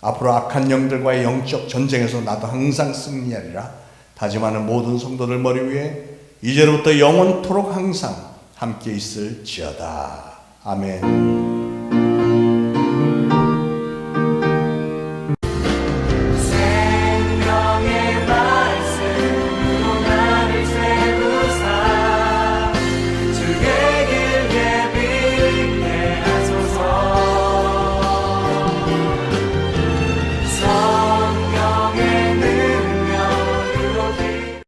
앞으로 악한 영들과의 영적 전쟁에서 나도 항상 승리하리라 다짐하는 모든 성도들 머리 위에 이제로부터 영원토록 항상 함께 있을지어다. 아멘.